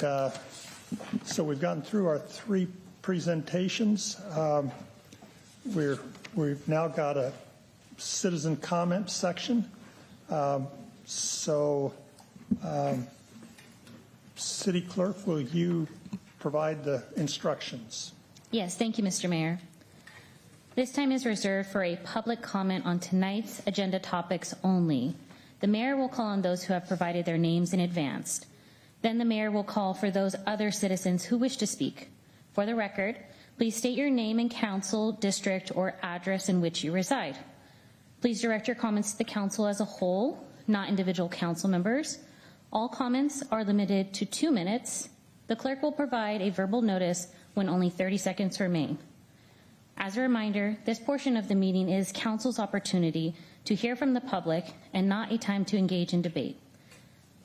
so we've gotten through our three presentations. We've now got a citizen comment section. City Clerk, will you provide the instructions? Yes, thank you, Mr. Mayor. This time is reserved for a public comment on tonight's agenda topics only. The mayor will call on those who have provided their names in advance. Then the mayor will call for those other citizens who wish to speak. For the record, please state your name and council, district, or address in which you reside. Please direct your comments to the council as a whole, not individual council members. All comments are limited to 2 minutes. The clerk will provide a verbal notice when only 30 seconds remain. As a reminder, this portion of the meeting is council's opportunity to hear from the public and not a time to engage in debate.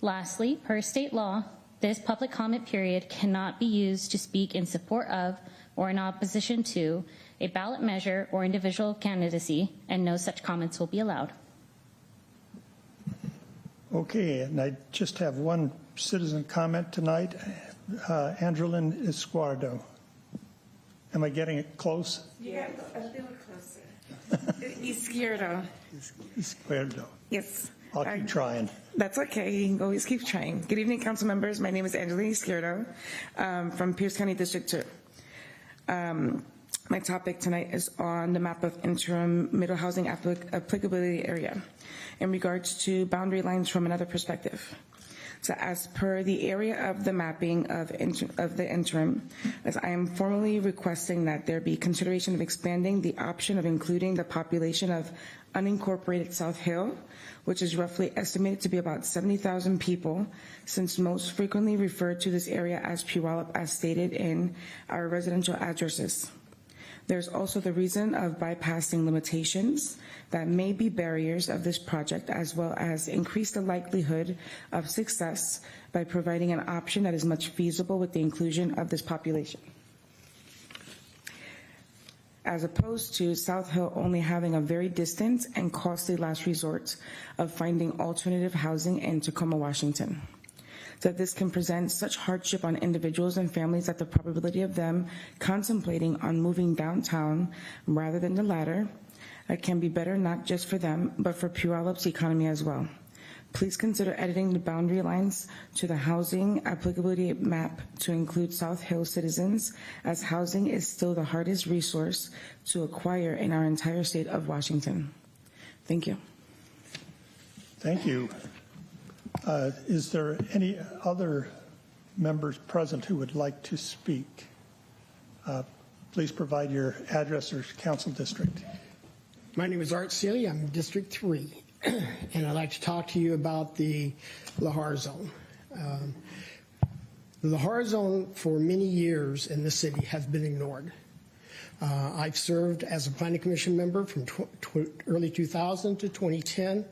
Lastly, per state law, this public comment period cannot be used to speak in support of or in opposition to a ballot measure or individual candidacy, and no such comments will be allowed. Okay, and I just have one citizen comment tonight. Angelin Izquierdo. Am I getting it close? Yeah, a little closer. Izquierdo. Izquierdo. Yes. I'll keep trying. That's okay. You can always keep trying. Good evening, council members. My name is Angelina Izquierdo from Pierce County District 2. My topic tonight is on the map of interim middle housing applicability area in regards to boundary lines from another perspective. So as per the area of the mapping of the interim, as I am formally requesting that there be consideration of expanding the option of including the population of unincorporated South Hill, which is roughly estimated to be about 70,000 people, since most frequently refer to this area as Puyallup, as stated in our residential addresses. There's also the reason of bypassing limitations that may be barriers of this project, as well as increase the likelihood of success by providing an option that is much feasible with the inclusion of this population, as opposed to South Hill only having a very distant and costly last resort of finding alternative housing in Tacoma, Washington. That this can present such hardship on individuals and families that the probability of them contemplating on moving downtown rather than the latter can be better not just for them, but for Puyallup's economy as well. Please consider editing the boundary lines to the housing applicability map to include South Hill citizens, as housing is still the hardest resource to acquire in our entire state of Washington. Thank you. Thank you. Is there any other members present who would like to speak? Please provide your address or council district. My name is Art Seeley. I'm in District 3, and I'd like to talk to you about the Lahar Zone. The Lahar Zone for many years in the city has been ignored. I've served as a planning commission member from early 2000 to 2010,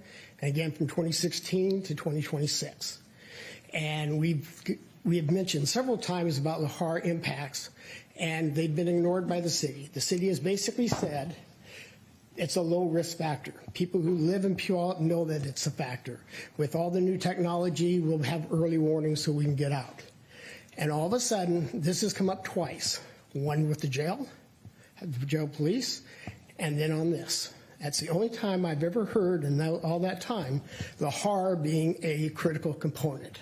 and again from 2016 to 2026. And we have mentioned several times about Lahar impacts, and they've been ignored by the city. The city has basically said it's a low risk factor. People who live in Puyallup know that it's a factor. With all the new technology, we'll have early warnings so we can get out. And all of a sudden, this has come up twice. One with the jail police, and then on this. That's the only time I've ever heard in all that time, Lahar being a critical component.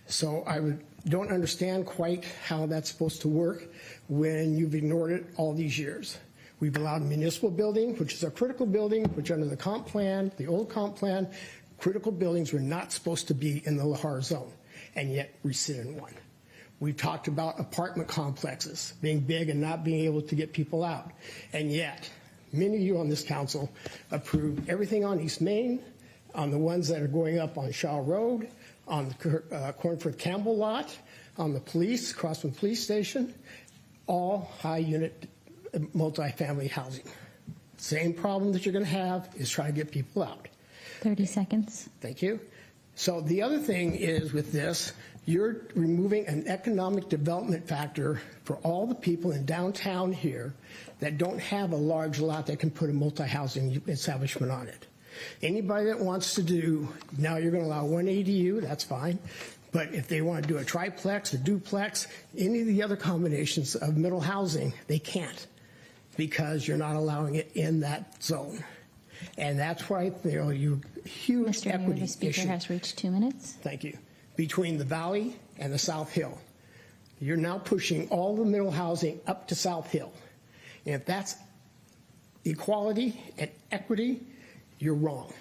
So I don't understand quite how that's supposed to work when you've ignored it all these years. We've allowed a municipal building, which is a critical building, which under the comp plan, the old comp plan, critical buildings were not supposed to be in the Lahar zone, and yet we sit in one. We've talked about apartment complexes being big and not being able to get people out, and yet many of you on this council approved everything on East Main, on the ones that are going up on Shaw Road, on the Cornford Campbell lot, on the police, across from the police station, all high unit multifamily housing. Same problem that you're going to have is trying to get people out. 30 seconds. Thank you. So the other thing is with this, you're removing an economic development factor for all the people in downtown here that don't have a large lot that can put a multi-housing establishment on it. Anybody that wants to do, now you're going to allow one ADU, that's fine. But if they want to do a triplex, a duplex, any of the other combinations of middle housing, they can't because you're not allowing it in that zone. And that's why you huge Mr. Mayor, equity the speaker issue. has reached 2 minutes. Thank you. Between the Valley and the South Hill. You're now pushing all the middle housing up to South Hill. And if that's equality and equity, you're wrong.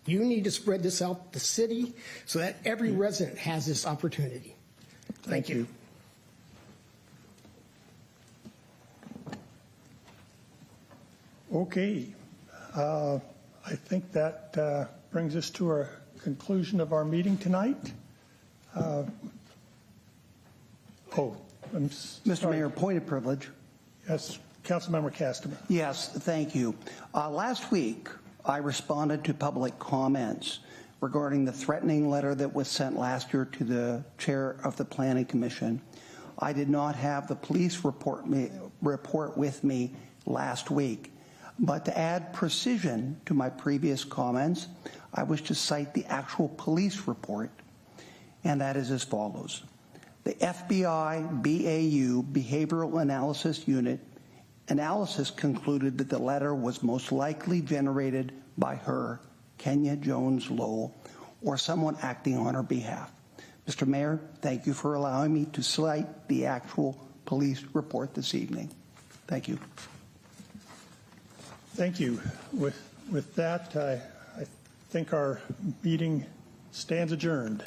You need to spread this out the city so that every resident has this opportunity. Thank you. Okay. I think that brings us to our conclusion of our meeting tonight. Mr. Mayor, point of privilege. Yes, Councilmember Castaman. Yes, thank you. Last week, I responded to public comments regarding the threatening letter that was sent last year to the chair of the Planning Commission. I did not have the police report with me last week. But to add precision to my previous comments, I wish to cite the actual police report, and that is as follows. The FBI BAU Behavioral Analysis Unit analysis concluded that the letter was most likely generated by her, Kenya Jones Lowell, or someone acting on her behalf. Mr. Mayor, thank you for allowing me to cite the actual police report this evening. Thank you. Thank you. With that, I think our meeting stands adjourned.